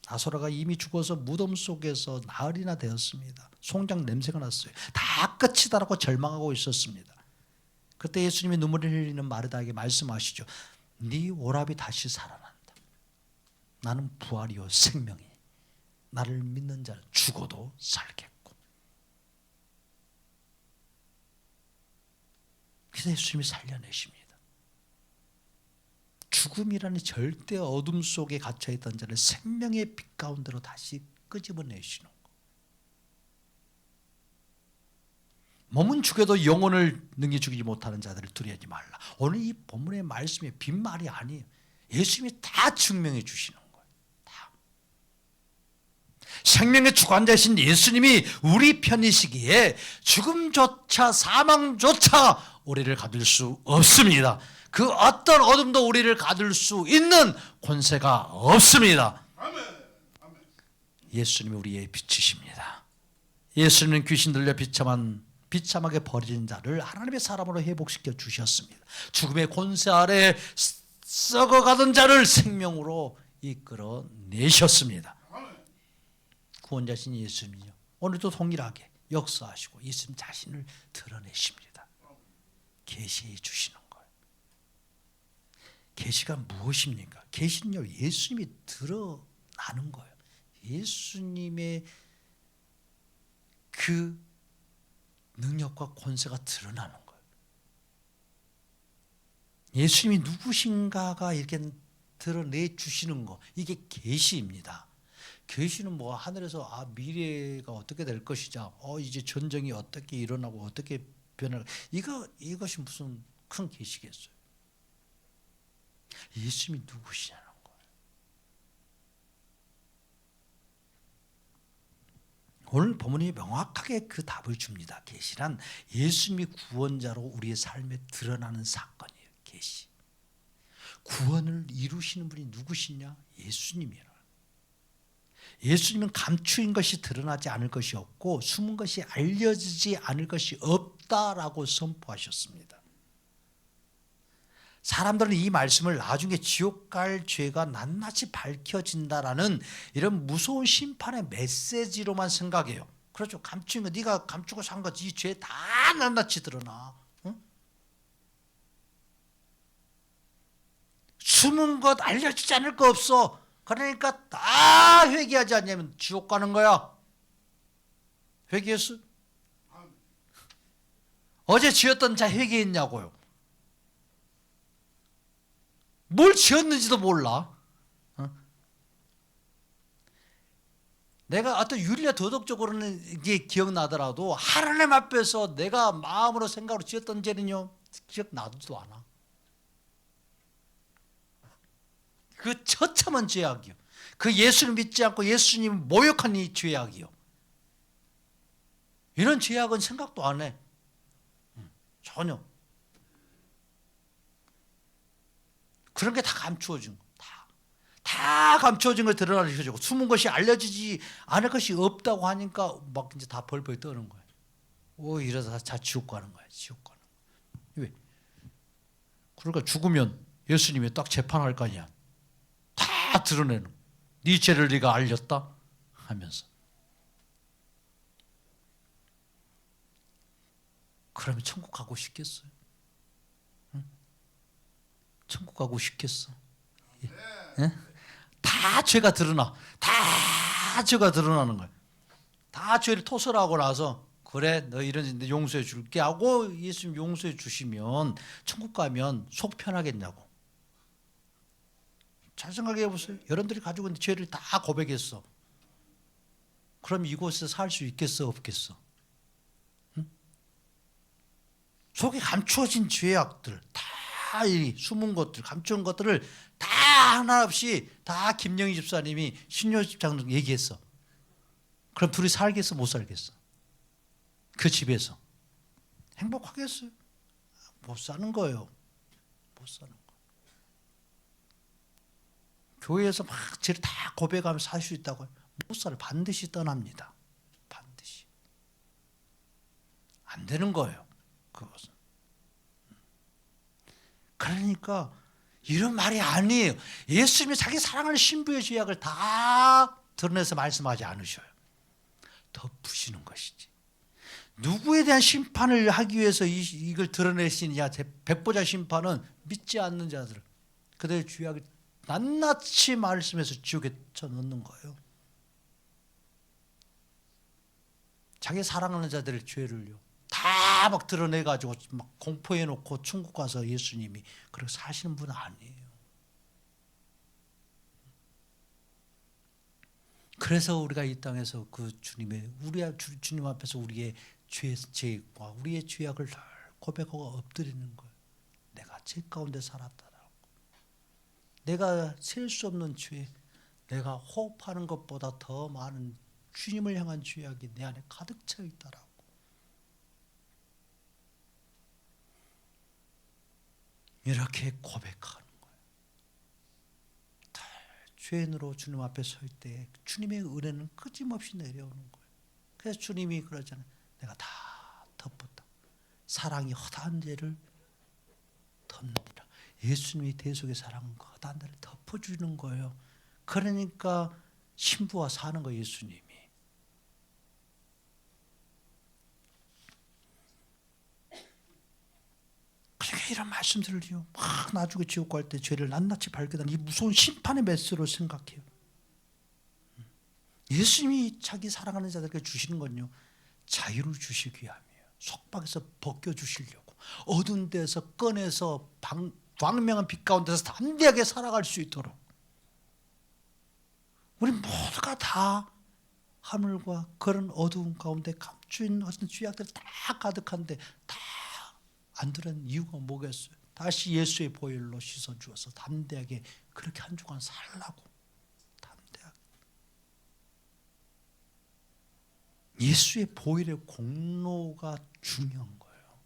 나사로가 이미 죽어서 무덤 속에서 나흘이나 되었습니다. 송장 냄새가 났어요. 다 끝이다라고 절망하고 있었습니다. 그때 예수님이 눈물을 흘리는 마르다에게 말씀하시죠. 네 오랍이 다시 살아난다. 나는 부활이요 생명이 나를 믿는 자는 죽어도 살겠고. 그래서 예수님이 살려내십니다. 죽음이라는 절대 어둠 속에 갇혀있던 자를 생명의 빛 가운데로 다시 끄집어내시는 거. 몸은 죽여도 영혼을 능히 죽이지 못하는 자들을 두려워하지 말라. 오늘 이 본문의 말씀이 빈말이 아니에요. 예수님이 다 증명해 주시는 거예요. 다. 생명의 주관자이신 예수님이 우리 편이시기에 죽음조차 사망조차 우리를 가둘 수 없습니다. 그 어떤 어둠도 우리를 가둘 수 있는 권세가 없습니다. 예수님이 우리의 빛이십니다. 예수님은 귀신 들려 비참하게 버려진 자를 하나님의 사람으로 회복시켜 주셨습니다. 죽음의 권세 아래 썩어가던 자를 생명으로 이끌어 내셨습니다. 구원자신 예수님이요 오늘도 동일하게 역사하시고 예수님 자신을 드러내십니다. 계시해 주시는 거예요. 계시가 무엇입니까? 계시는요 예수님이 드러나는 거예요. 예수님의 그 능력과 권세가 드러나는 거예요. 예수님이 누구신가가 이렇게 드러내 주시는 거, 이게 계시입니다. 계시는 뭐 하늘에서 미래가 어떻게 될 것이자 이제 전쟁이 어떻게 일어나고 어떻게 변할, 이것이 무슨 큰 계시겠어요. 예수님이 누구시냐는 거예요. 오늘 본문이 명확하게 그 답을 줍니다. 계시란 예수님이 구원자로 우리의 삶에 드러나는 사건이에요. 계시. 구원을 이루시는 분이 누구시냐? 예수님이라. 예수님은 감추인 것이 드러나지 않을 것이 없고 숨은 것이 알려지지 않을 것이 없다라고 선포하셨습니다. 사람들은 이 말씀을 나중에 지옥 갈 죄가 낱낱이 밝혀진다라는 이런 무서운 심판의 메시지로만 생각해요. 그렇죠. 감추인 거, 네가 감추고 산 거지. 이 죄 다 낱낱이 드러나. 응? 숨은 것 알려지지 않을 거 없어. 그러니까 다 회개하지 않냐면 지옥 가는 거야. 회개했어? 어제 지었던 자 회개했냐고요. 뭘 지었는지도 몰라. 내가 어떤 윤리나 도덕적으로는 이게 기억나더라도 하나님 앞에서 내가 마음으로 생각으로 지었던 죄는요 기억나지도 않아. 그 처참한 죄악이요. 그 예수를 믿지 않고 예수님 모욕한 이 죄악이요. 이런 죄악은 생각도 안 해. 전혀. 그런 게 다 감추어진 거. 다 감추어진 걸 드러나셔주고 숨은 것이 알려지지 않을 것이 없다고 하니까 막 이제 다 벌벌 떠는 거예요. 오, 이러다 다 지옥 가는 거야. 지옥 가는 거야. 왜? 그러니까 죽으면 예수님이 딱 재판할 거 아니야. 다 드러내는 거야. 네 죄를 네가 알렸다 하면서. 그러면 천국 가고 싶겠어요? 응? 천국 가고 싶겠어? 예? 다 죄가 드러나. 다 죄가 드러나는 거예요. 다 죄를 토설하고 나서 그래 너 이런 데 용서해 줄게 하고 예수님 용서해 주시면 천국 가면 속 편하겠냐고. 잘 생각해 보세요. 여러분들이 가지고 있는 죄를 다 고백했어. 그럼 이곳에서 살 수 있겠어 없겠어? 응? 속에 감추어진 죄악들 다 이 숨은 것들 감추는 것들을 다 하나 없이 다 김영희 집사님이 신효 집사님 얘기했어. 그럼 둘이 살겠어 못 살겠어? 그 집에서 행복하겠어요? 못 사는 거예요. 못 사는 거. 교회에서 막 죄를 다 고백하면 살 수 있다고 못 살아요. 반드시 떠납니다. 반드시. 안 되는 거예요. 그것은. 그러니까 이런 말이 아니에요. 예수님이 자기 사랑하는 신부의 죄악을 다 드러내서 말씀하지 않으셔요. 덮으시는 것이지. 누구에 대한 심판을 하기 위해서 이걸 드러내시느냐. 백보자 심판은 믿지 않는 자들 그들의 죄악을 낱낱이 말씀해서 지옥에 쳐넣는 거예요. 자기 사랑하는 자들의 죄를요 다 막 드러내가지고 막 공포해놓고 천국 가서 예수님이 그렇게 사시는 분은 아니에요. 그래서 우리가 이 땅에서 그 주님 앞에서 우리의 죄와 우리의 죄악을 늘 고백하고 엎드리는 거예요. 내가 죄 가운데 살았다라고. 내가 셀 수 없는 죄, 내가 호흡하는 것보다 더 많은 주님을 향한 죄악이 내 안에 가득 차 있다라고. 이렇게 고백하는 거예요. 죄인으로 주님 앞에 설 때 주님의 은혜는 끊임없이 내려오는 거예요. 그래서 주님이 그러잖아요. 내가 다 덮었다. 사랑이 허다한 죄를 덮는다. 예수님이 대속의 사랑은 허다한 죄를 덮어주는 거예요. 그러니까 신부와 사는 거예요. 예수님이. 그러니까 이런 말씀들을요 막 나중에 지옥 갈 때 죄를 낱낱이 발견하는 이 무서운 심판의 메시지로 생각해요. 예수님이 자기 사랑하는 자들에게 주시는 건요 자유를 주시기 위함이에요. 속박에서 벗겨주시려고 어두운 데서 꺼내서 광명한 빛 가운데서 담대하게 살아갈 수 있도록. 우리 모두가 다 하늘과 그런 어두운 가운데 감추인 어떤 죄악들 다 가득한데 다 안 들은 이유가 뭐겠어요? 다시 예수의 보혈로 씻어주어서 담대하게 그렇게 한 주간 살라고. 담대하게. 예수의 보혈의 공로가 중요한 거예요.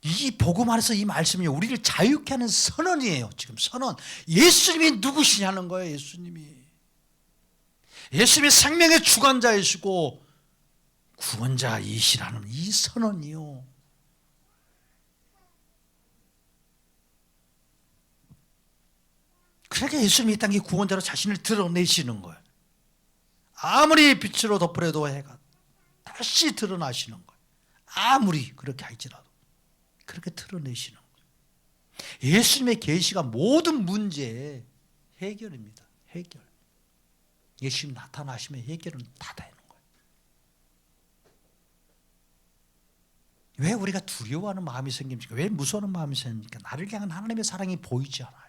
이 복음 안에서 이 말씀이 우리를 자유케 하는 선언이에요. 지금 선언. 예수님이 누구시냐는 거예요. 예수님이 생명의 주관자이시고 구원자이시라는 이 선언이요. 그러니까 예수님이 이 땅에 구원자로 자신을 드러내시는 거예요. 아무리 빛으로 덮으려도 해가 다시 드러나시는 거예요. 아무리 그렇게 할지라도 그렇게 드러내시는 거예요. 예수님의 계시가 모든 문제의 해결입니다. 해결. 예수님 나타나시면 해결은 다 되는 거예요. 왜 우리가 두려워하는 마음이 생깁니까? 왜 무서워하는 마음이 생깁니까? 나를 향한 하나님의 사랑이 보이지 않아요.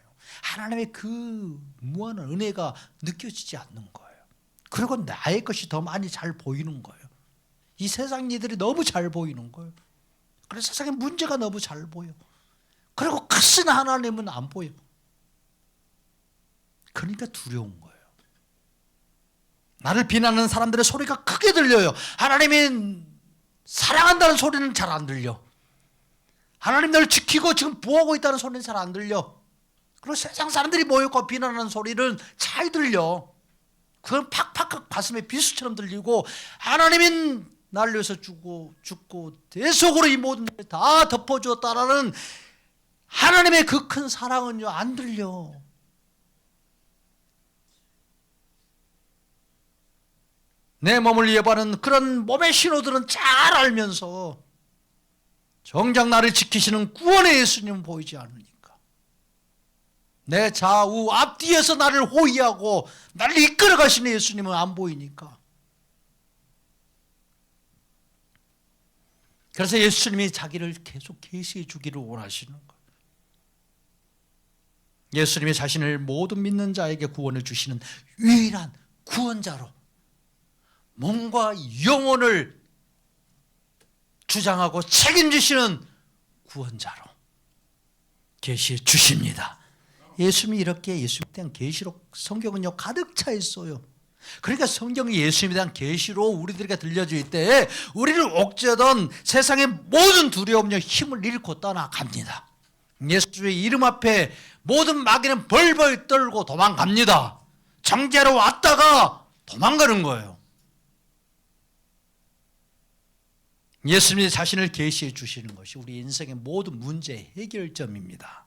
하나님의 그 무한한 은혜가 느껴지지 않는 거예요. 그리고 나의 것이 더 많이 잘 보이는 거예요. 이 세상 일들이 너무 잘 보이는 거예요. 그래서 세상에 문제가 너무 잘 보여. 그리고 크신 하나님은 안 보여. 그러니까 두려운 거예요. 나를 비난하는 사람들의 소리가 크게 들려요. 하나님이 사랑한다는 소리는 잘 안 들려. 하나님 너를 지키고 지금 보호하고 있다는 소리는 잘 안 들려. 그리고 세상 사람들이 모여서 비난하는 소리는 잘 들려. 그건 팍팍 가슴에 비수처럼 들리고, 하나님은 나를 위해서 죽고 대속으로 이 모든 걸 다 덮어주었다라는 하나님의 그 큰 사랑은요, 안 들려. 내 몸을 예반하는 그런 몸의 신호들은 잘 알면서 정작 나를 지키시는 구원의 예수님은 보이지 않으니까, 내 좌우 앞뒤에서 나를 호위하고 나를 이끌어 가시는 예수님은 안 보이니까, 그래서 예수님이 자기를 계속 계시해 주기를 원하시는 거예요. 예수님이 자신을 모든 믿는 자에게 구원을 주시는 유일한 구원자로, 몸과 영혼을 주장하고 책임지시는 구원자로 계시해 주십니다. 예수님이 이렇게 예수님에 대한 계시록 성경은요 가득 차 있어요. 그러니까 성경이 예수님에 대한 계시로 우리들에게 들려질 때 우리를 옥죄던 세상의 모든 두려움과 힘을 잃고 떠나갑니다. 예수의 이름 앞에 모든 마귀는 벌벌 떨고 도망갑니다. 정죄하러 왔다가 도망가는 거예요. 예수님이 자신을 계시해 주시는 것이 우리 인생의 모든 문제의 해결점입니다.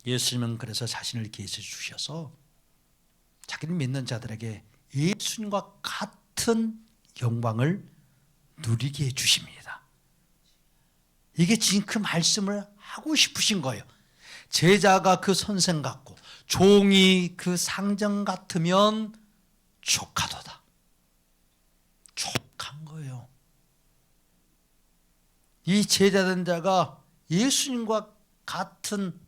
예수님은 그래서 자신을 계시해 주셔서 자기를 믿는 자들에게 예수님과 같은 영광을 누리게 해 주십니다. 이게 지금 그 말씀을 하고 싶으신 거예요. 제자가 그 선생 같고 종이 그 상정 같으면 족하도다. 족한 거예요. 이 제자된 자가 예수님과 같은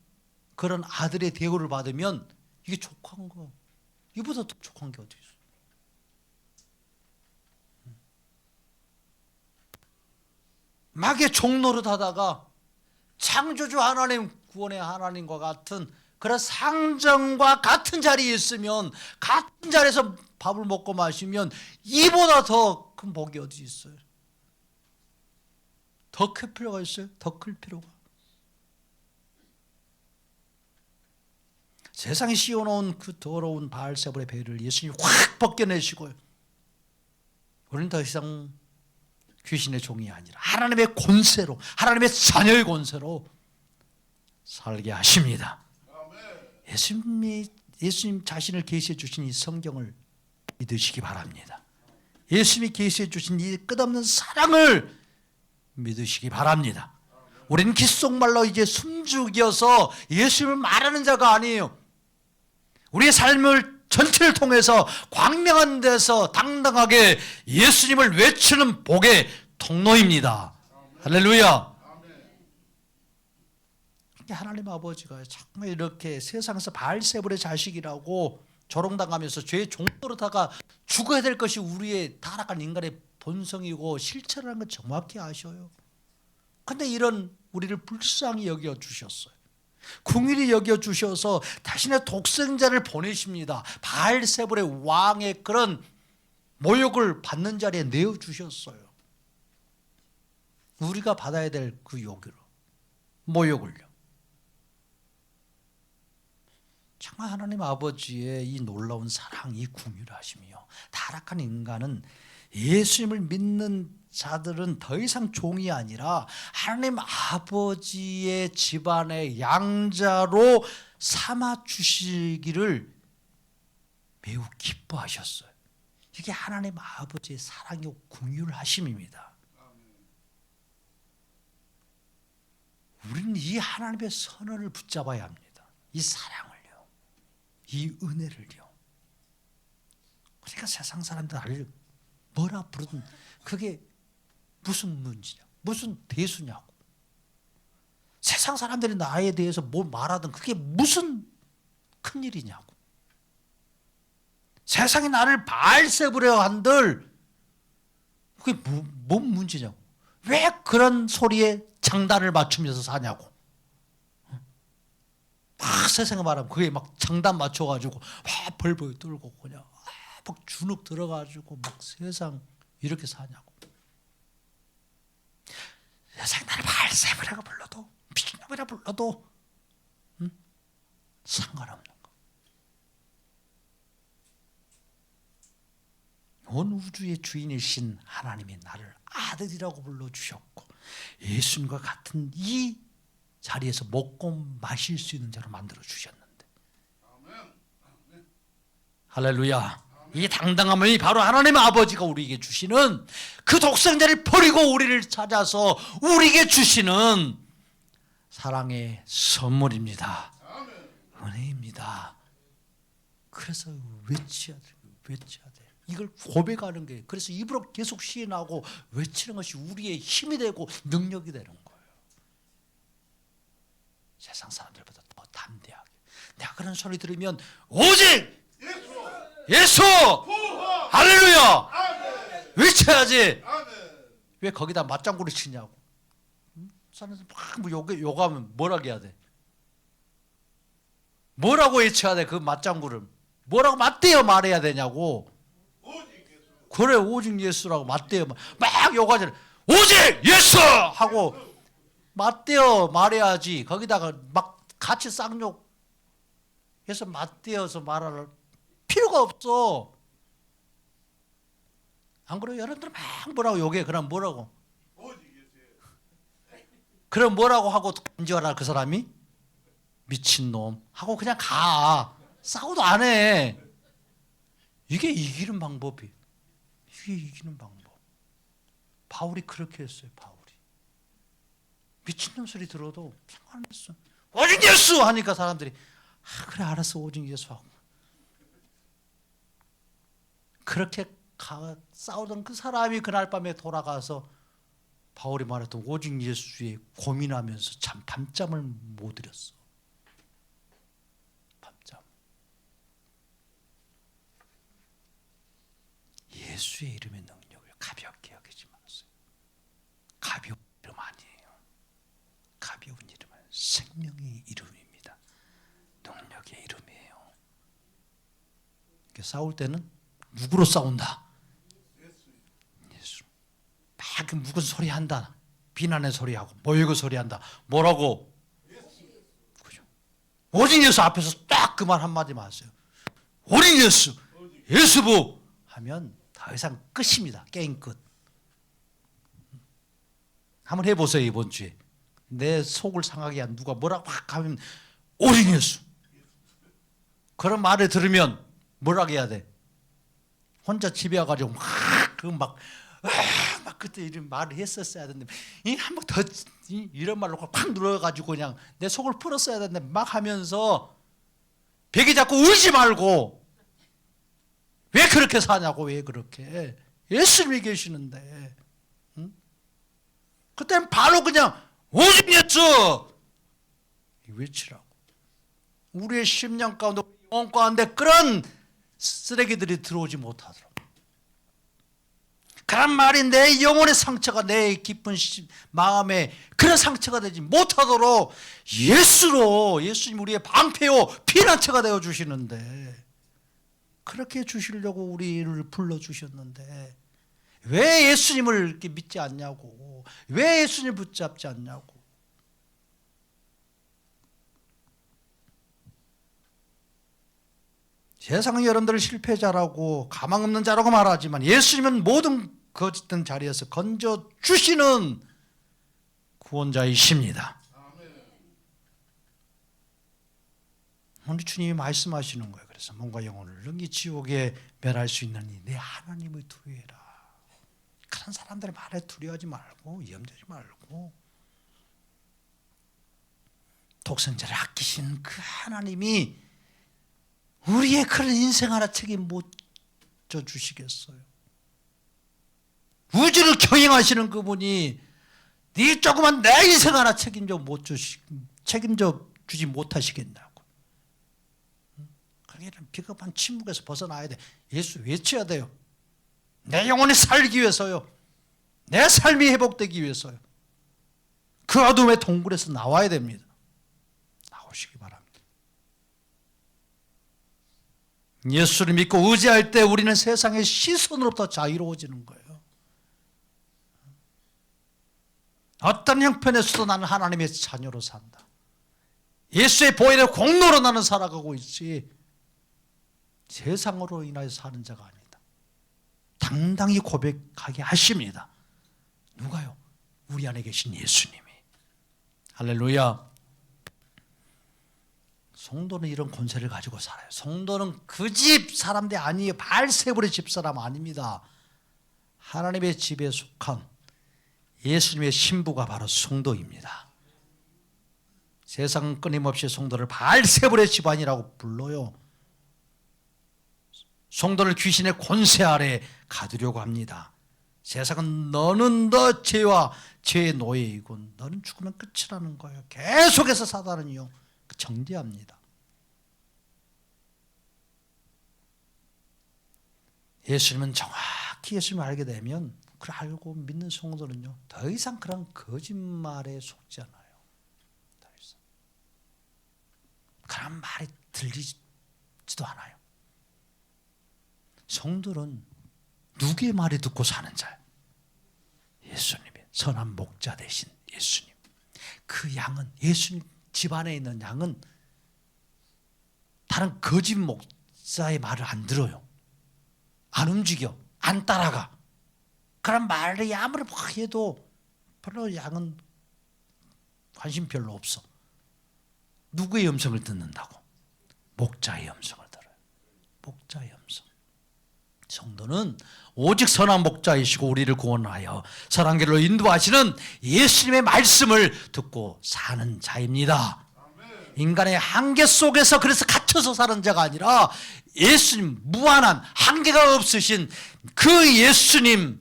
그런 아들의 대우를 받으면 이게 족한 거. 이보다 더 족한 게 어디 있어? 마귀의 종노릇 하다가 창조주 하나님, 구원의 하나님과 같은 그런 상정과 같은 자리에 있으면, 같은 자리에서 밥을 먹고 마시면 이보다 더 큰 복이 어디 있어요? 더 클 필요가 있어요? 더 클 필요가. 세상에 씌워놓은 그 더러운 바알세불의 배를 예수님이 확 벗겨내시고요, 우리는 더 이상 귀신의 종이 아니라 하나님의 권세로, 하나님의 자녀의 권세로 살게 하십니다. 예수님 자신을 계시해 주신 이 성경을 믿으시기 바랍니다. 예수님이 계시해 주신 이 끝없는 사랑을 믿으시기 바랍니다. 우리는 귓속말로 이제 숨죽여서 예수님을 말하는 자가 아니에요. 우리의 삶을 전체를 통해서 광명한 데서 당당하게 예수님을 외치는 복의 통로입니다. 할렐루야. 하나님 아버지가 정말 이렇게 세상에서 바알세불의 자식이라고 조롱당하면서 죄의 종노릇하다가 죽어야 될 것이 우리의 타락한 인간의 본성이고 실체라는 걸 정확히 아셔요. 그런데 이런 우리를 불쌍히 여겨주셨어요. 긍휼히 여겨주셔서 자신의 독생자를 보내십니다. 바알세불의 왕의 그런 모욕을 받는 자리에 내어주셨어요. 우리가 받아야 될 그 모욕을요. 정말 하나님 아버지의 이 놀라운 사랑, 이 긍휼하심이요, 타락한 인간은, 예수님을 믿는 자들은 더 이상 종이 아니라 하나님 아버지의 집안의 양자로 삼아 주시기를 매우 기뻐하셨어요. 이게 하나님 아버지의 사랑이요 긍휼하심입니다. 우리는 이 하나님의 선언을 붙잡아야 합니다. 이 사랑을요, 이 은혜를요. 그러니까 세상 사람들 나를 뭐라 부르든 그게 무슨 문제냐, 무슨 대수냐고. 세상 사람들이 나에 대해서 뭘 말하든 그게 무슨 큰일이냐고. 세상이 나를 바알세불이라 한들 그게 뭔 문제냐고. 왜 그런 소리에 장단을 맞추면서 사냐고. 막 세상에 말하면 그게 막 장단 맞춰가지고 막 벌벌 떨고 그냥 막 주눅 들어가지고 막 세상 이렇게 사냐고. 세상 나를 발세부라고 불러도 미친놈이라 불러도 상관없는 거. 온 우주의 주인이신 하나님이 나를 아들이라고 불러주셨고 예수님과 같은 이 자리에서 먹고 마실 수 있는 자로 만들어 주셨는데, 할렐루야. 이 당당함이 바로 하나님의 아버지가 우리에게 주시는 그 독생자를 버리고 우리를 찾아서 우리에게 주시는 사랑의 선물입니다. 은혜입니다. 그래서 외쳐야 돼. 외쳐야 돼. 이걸 고백하는 게, 그래서 입으로 계속 시인하고 외치는 것이 우리의 힘이 되고 능력이 되는 거예요. 세상 사람들보다 더 담대하게. 내가 그런 소리 들으면 오직 예수! 할렐루야! 외쳐야지. 왜 거기다 맞장구를 치냐고. 사람들 막 욕하면 뭐라고 해야 돼? 뭐라고 외쳐야 돼? 그 맞장구를 뭐라고 맞대어 말해야 되냐고. 그래, 오직 예수라고 맞대어 막 욕하잖아. 오직 예수! 하고 맞대어 말해야지. 거기다가 막 같이 쌍욕 해서 맞대어서 말할 필요가 없어. 안 그래요? 여러분들 막 뭐라고 욕해. 그럼 뭐라고? 그럼 뭐라고 하고 간지와라 그 사람이? 미친놈 하고 그냥 가. 싸우도 안 해. 이게 이기는 방법이. 이게 이기는 방법. 바울이 그렇게 했어요. 바울이. 미친놈 소리 들어도 상관없어. 오직 예수 하니까 사람들이 그래 알았어 오직 예수 하고. 그렇게 싸우던 그 사람이 그날 밤에 돌아가서 바울이 말했던 오직 예수에 고민하면서 참 밤잠을 못 이뤘어. 밤잠. 예수의 이름의 능력을 가볍게 여기지 마세요. 가벼운 이름 아니에요. 가벼운 이름은 생명의 이름입니다. 능력의 이름이에요. 싸울 때는 누구로 싸운다? 예수. 막 묵은 소리 한다. 비난의 소리하고 모욕의 소리한다. 뭐라고? 그죠? 오직 예수 앞에서 딱 그 말 한마디만 하세요. 오직 예수, 예수부 하면 더 이상 끝입니다. 게임 끝. 한번 해보세요. 이번 주에 내 속을 상하게 한 누가 뭐라고 막 하면 오직 예수. 그런 말을 들으면 뭐라고 해야 돼? 혼자 집에 와가지고 막 그때 이런 말을 했었어야 되는데 한 번 더 이런 말로 팍 눌러가지고 그냥 내 속을 풀었어야 되는데 막 하면서 베개 잡고 울지 말고 왜 그렇게 사냐고. 왜 그렇게 예수님이 계시는데. 응? 그때는 바로 그냥 오직 예수 외치라고. 우리의 심령 가운데 영혼 가운데 그런 쓰레기들이 들어오지 못하도록. 그런 말이 내 영혼의 상처가 내 깊은 마음에 그런 상처가 되지 못하도록 예수로, 예수님 우리의 방패요 피난처가 되어 주시는데, 그렇게 주시려고 우리를 불러주셨는데 왜 예수님을 이렇게 믿지 않냐고. 왜 예수님을 붙잡지 않냐고. 세상은 여러분들을 실패자라고 가망 없는 자라고 말하지만 예수님은 모든 거짓된 자리에서 건져주시는 구원자이십니다. 오늘 주님이 말씀하시는 거예요. 그래서 몸과 영혼을 능히 지옥에 멸할 수 있느니 내 하나님을 두려워해라. 그런 사람들의 말에 두려워하지 말고 염려하지 말고 독생자를 아끼신 그 하나님이 우리의 그런 인생 하나 책임 못 져주시겠어요? 우주를 경영하시는 그분이 네 조그만 내 인생 하나 책임져 주지 못하시겠냐고. 그러니까 비겁한 침묵에서 벗어나야 돼. 예수 외쳐야 돼요. 내 영혼이 살기 위해서요. 내 삶이 회복되기 위해서요. 그 어둠의 동굴에서 나와야 됩니다. 나오시기 바랍니다. 예수를 믿고 의지할 때 우리는 세상의 시선으로부터 자유로워지는 거예요. 어떤 형편에서도 나는 하나님의 자녀로 산다. 예수의 보혈의 공로로 나는 살아가고 있지 세상으로 인하여 사는 자가 아니다. 당당히 고백하게 하십니다. 누가요? 우리 안에 계신 예수님이. 할렐루야. 성도는 이런 권세를 가지고 살아요. 성도는 그 집 사람들이 아니에요. 바알세불의 집사람 아닙니다. 하나님의 집에 속한 예수님의 신부가 바로 성도입니다. 세상은 끊임없이 성도를 바알세불의 집안이라고 불러요. 성도를 귀신의 권세 아래 가두려고 합니다. 세상은 너는 너 죄와 죄의 노예이고 너는 죽으면 끝이라는 거예요. 계속해서 사단은요 정죄합니다. 예수님은 정확히 예수님을 알게 되면 그걸 알고 믿는 성도는요 더 이상 그런 거짓말에 속지 않아요. 더 이상 그런 말이 들리지도 않아요. 성도는 누구의 말을 듣고 사는 자예요? 예수님의 선한 목자 되신 예수님. 그 양은 예수님 집안에 있는 양은 다른 거짓 목사의 말을 안 들어요. 안 움직여. 안 따라가. 그런 말이 아무리 막 해도 별로 양은 관심 별로 없어. 누구의 음성을 듣는다고? 목자의 음성을 들어요. 목자의 음성. 성도는 오직 선한 목자이시고 우리를 구원하여 선한 길로 인도하시는 예수님의 말씀을 듣고 사는 자입니다. 인간의 한계 속에서 그래서 갇혀서 사는 자가 아니라 예수님 무한한 한계가 없으신 그 예수님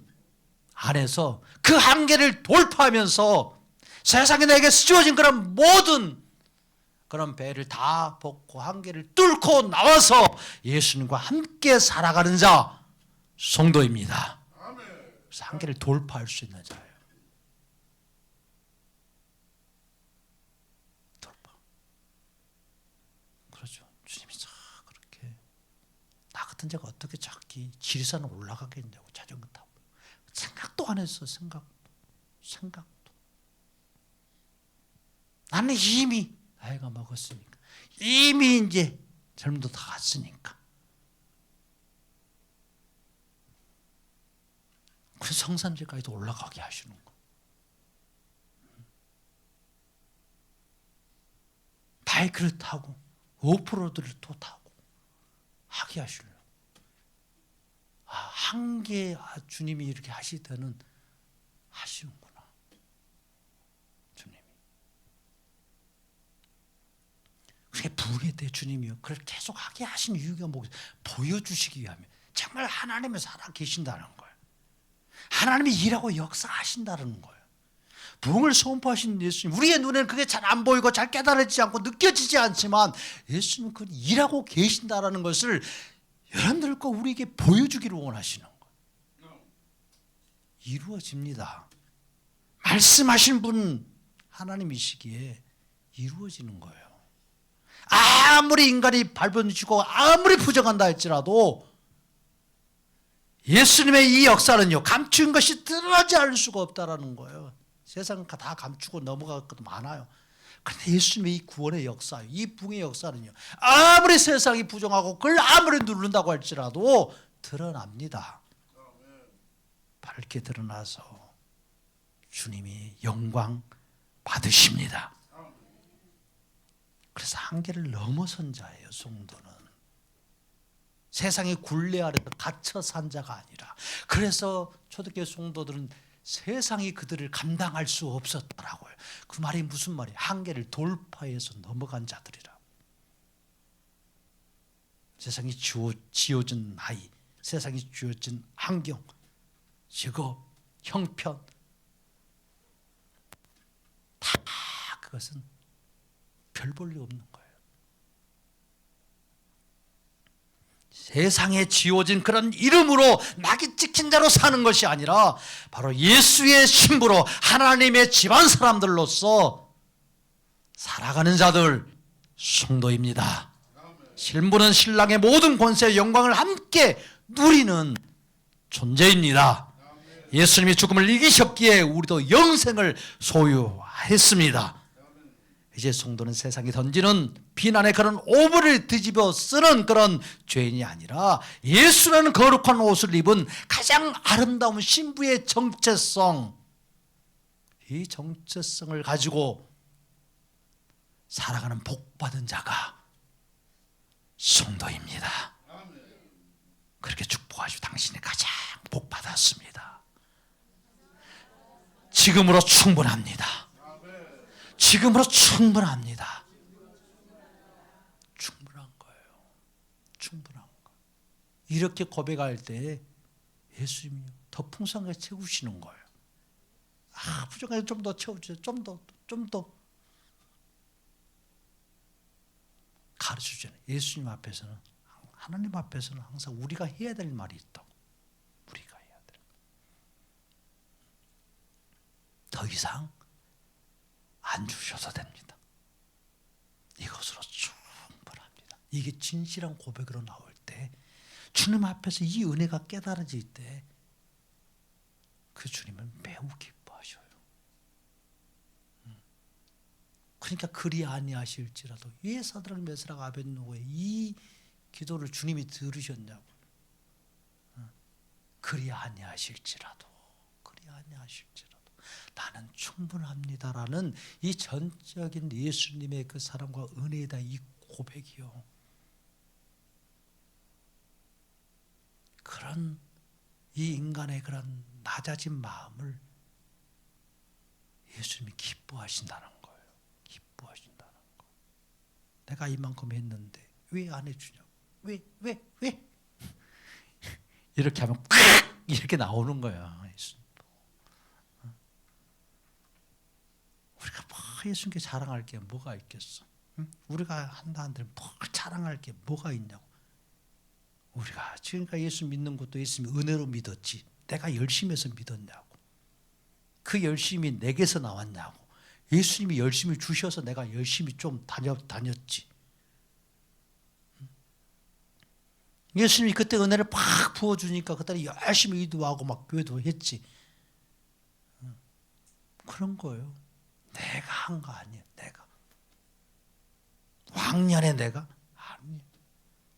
안에서 그 한계를 돌파하면서 세상에 내게 주어진 그런 모든 그런 배를 다 벗고 한계를 뚫고 나와서 예수님과 함께 살아가는 자 성도입니다. 그래서 한계를 돌파할 수 있는 자예요. 돌파. 그렇죠. 주님이 참 그렇게 나 같은 자가 어떻게 자기 지리산 올라가겠냐고 자전거 타고 생각도 안 했어. 생각도. 나는 이미 나이가 먹었으니까 이미 이제 젊음도 다 갔으니까 그래서 성산제까지도 올라가게 하시는 거. 바이크를 타고 오프로드를 또 타고 하게 하시려고. 한계 주님이 이렇게 하시더는 하시는구나. 주님이. 그게 부흥회 때 주님이요. 그걸 계속 하게 하신 이유가 뭐겠어요? 보여주시기 위함이에요. 정말 하나님이 살아 계신다는 거예요. 하나님이 일하고 역사하신다는 거예요. 부흥을 선포하신 예수님, 우리의 눈에는 그게 잘 안 보이고 잘 깨달아지지 않고 느껴지지 않지만 예수님은 그 일하고 계신다는 것을 여러분들과 우리에게 보여주기를 원하시는 거예요. 이루어집니다. 말씀하신 분 하나님이시기에 이루어지는 거예요. 아무리 인간이 발버둥치고 아무리 부정한다 할지라도 예수님의 이 역사는요 감추인 것이 드러나지 않을 수가 없다라는 거예요. 세상 다 감추고 넘어갈 것도 많아요. 그런데 예수님의 이 구원의 역사, 이 부흥의 역사는요 아무리 세상이 부정하고 그걸 아무리 누른다고 할지라도 드러납니다. 밝게 드러나서 주님이 영광 받으십니다. 그래서 한계를 넘어선 자예요. 성도는 세상의 굴레 아래 갇혀 산 자가 아니라. 그래서 초대교회 성도들은 세상이 그들을 감당할 수 없었더라고요. 그 말이 무슨 말이에요? 한계를 돌파해서 넘어간 자들이라. 세상이 지어준 나이, 세상이 주어진 환경, 직업, 형편 다 그것은 별 볼 일 없는 거예요. 세상에 지어진 그런 이름으로 낙이 찍힌 자로 사는 것이 아니라 바로 예수의 신부로 하나님의 집안 사람들로서 살아가는 자들, 성도입니다. 신부는 신랑의 모든 권세와 영광을 함께 누리는 존재입니다. 예수님이 죽음을 이기셨기에 우리도 영생을 소유했습니다. 이제 성도는 세상이 던지는 비난의 그런 오물을 뒤집어 쓰는 그런 죄인이 아니라 예수라는 거룩한 옷을 입은 가장 아름다운 신부의 정체성, 이 정체성을 가지고 살아가는 복받은 자가 성도입니다. 그렇게 축복하시고 당신이 가장 복받았습니다. 지금으로 충분합니다. 지금으로 충분합니다. 충분한 거예요. 충분한 거. 이렇게 고백할 때 예수님이 더 풍성하게 채우시는 거예요. 부족하게 좀 더 채워주세요. 좀 더 가르쳐주잖아요. 예수님 앞에서는, 하나님 앞에서는 항상 우리가 해야 될 말이 있다고. 우리가 해야 될. 더 이상 안 주셔도 됩니다. 이것으로 충분합니다. 이게 진실한 고백으로 나올 때, 주님 앞에서 이 은혜가 깨달아질 때 그 주님은 매우 기뻐하셔요. 그러니까 그리 아니하실지라도 왜 사드락 메사락 아벳노고의 이 기도를 주님이 들으셨냐고. 그리 아니하실지라도 나는 충분합니다라는 이 전적인 예수님의 그 사랑과 은혜다, 이 고백이요. 그런 이 인간의 그런 낮아진 마음을 예수님이 기뻐하신다는 거예요. 기뻐하신다는 거. 내가 이만큼 했는데 왜 안 해주냐고. 왜? 이렇게 하면 이렇게 나오는 거야. 우리가 예수님께 자랑할 게 뭐가 있겠어? 우리가 한다 한들 뭘 자랑할 게 뭐가 있냐고. 우리가 지금까지 예수 믿는 것도 예수님이 은혜로 믿었지, 내가 열심히 해서 믿었냐고. 그 열심이 내게서 나왔냐고. 예수님이 열심히 주셔서 내가 열심히 좀 다녔지. 예수님이 그때 은혜를 팍 부어주니까 그때 열심히 기도하고 막 교회도 했지. 그런 거예요. 내가 한 거 아니에요. 내가 왕년에 내가 아니,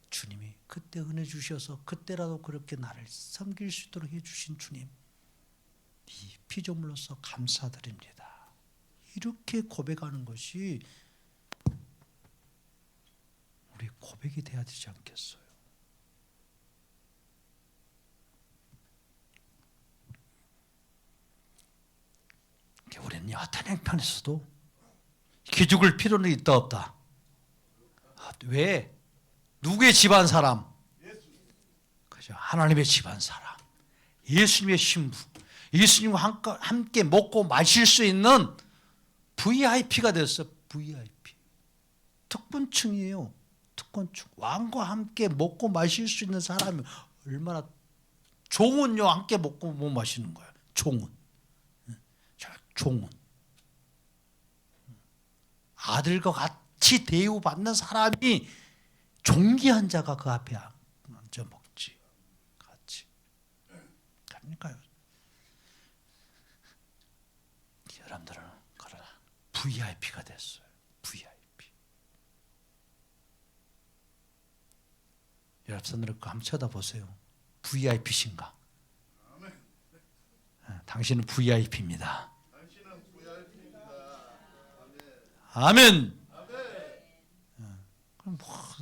주님이 그때 은혜 주셔서 그때라도 그렇게 나를 섬길 수 있도록 해주신 주님, 이 피조물로서 감사드립니다. 이렇게 고백하는 것이 우리 고백이 돼야 되지 않겠어요? 우리는 어떤 형편에서도 기죽을 필요는 있다 없다. 왜? 누구의 집안 사람? 그죠? 하나님의 집안 사람, 예수님의 신부, 예수님과 함께 먹고 마실 수 있는 VIP가 됐어. VIP 특권층이에요. 특권층. 왕과 함께 먹고 마실 수 있는 사람이 얼마나. 종은요 함께 먹고 못 마시는 거예요. 종은 아들과 같이 대우받는 사람이, 존귀한 자가 그 앞에 앉아 먹지 같이. 그러니까요, 여러분들은 그러나 VIP가 됐어요. VIP. 여러분들 한번 쳐다보세요. VIP신가? 당신은 VIP입니다. 아멘. 그럼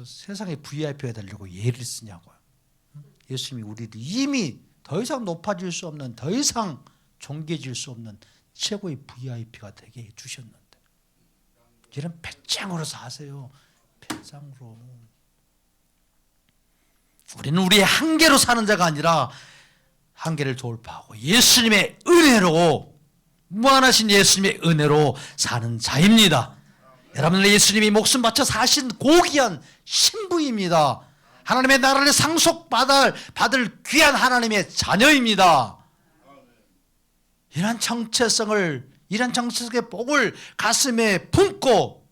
세상에 VIP가 되려고 예를 쓰냐고요. 예수님이 우리를 이미 더 이상 높아질 수 없는, 더 이상 존귀해질 수 없는 최고의 VIP가 되게 해주셨는데, 이런 배짱으로 사세요. 배짱으로. 우리는 우리의 한계로 사는 자가 아니라 한계를 돌파하고 예수님의 은혜로, 무한하신 예수님의 은혜로 사는 자입니다. 여러분들, 예수님이 목숨 바쳐 사신 고귀한 신부입니다. 하나님의 나라를 상속받을 귀한 하나님의 자녀입니다. 이런 정체성의 복을 가슴에 품고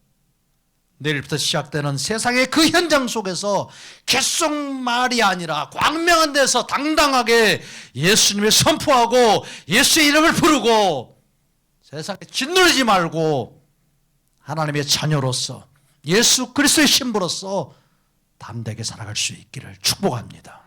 내일부터 시작되는 세상의 그 현장 속에서 귓속말이 아니라 광명한 데서 당당하게 예수님을 선포하고 예수의 이름을 부르고 세상에 짓누르지 말고 하나님의 자녀로서 예수 그리스도의 신부로서 담대하게 살아갈 수 있기를 축복합니다.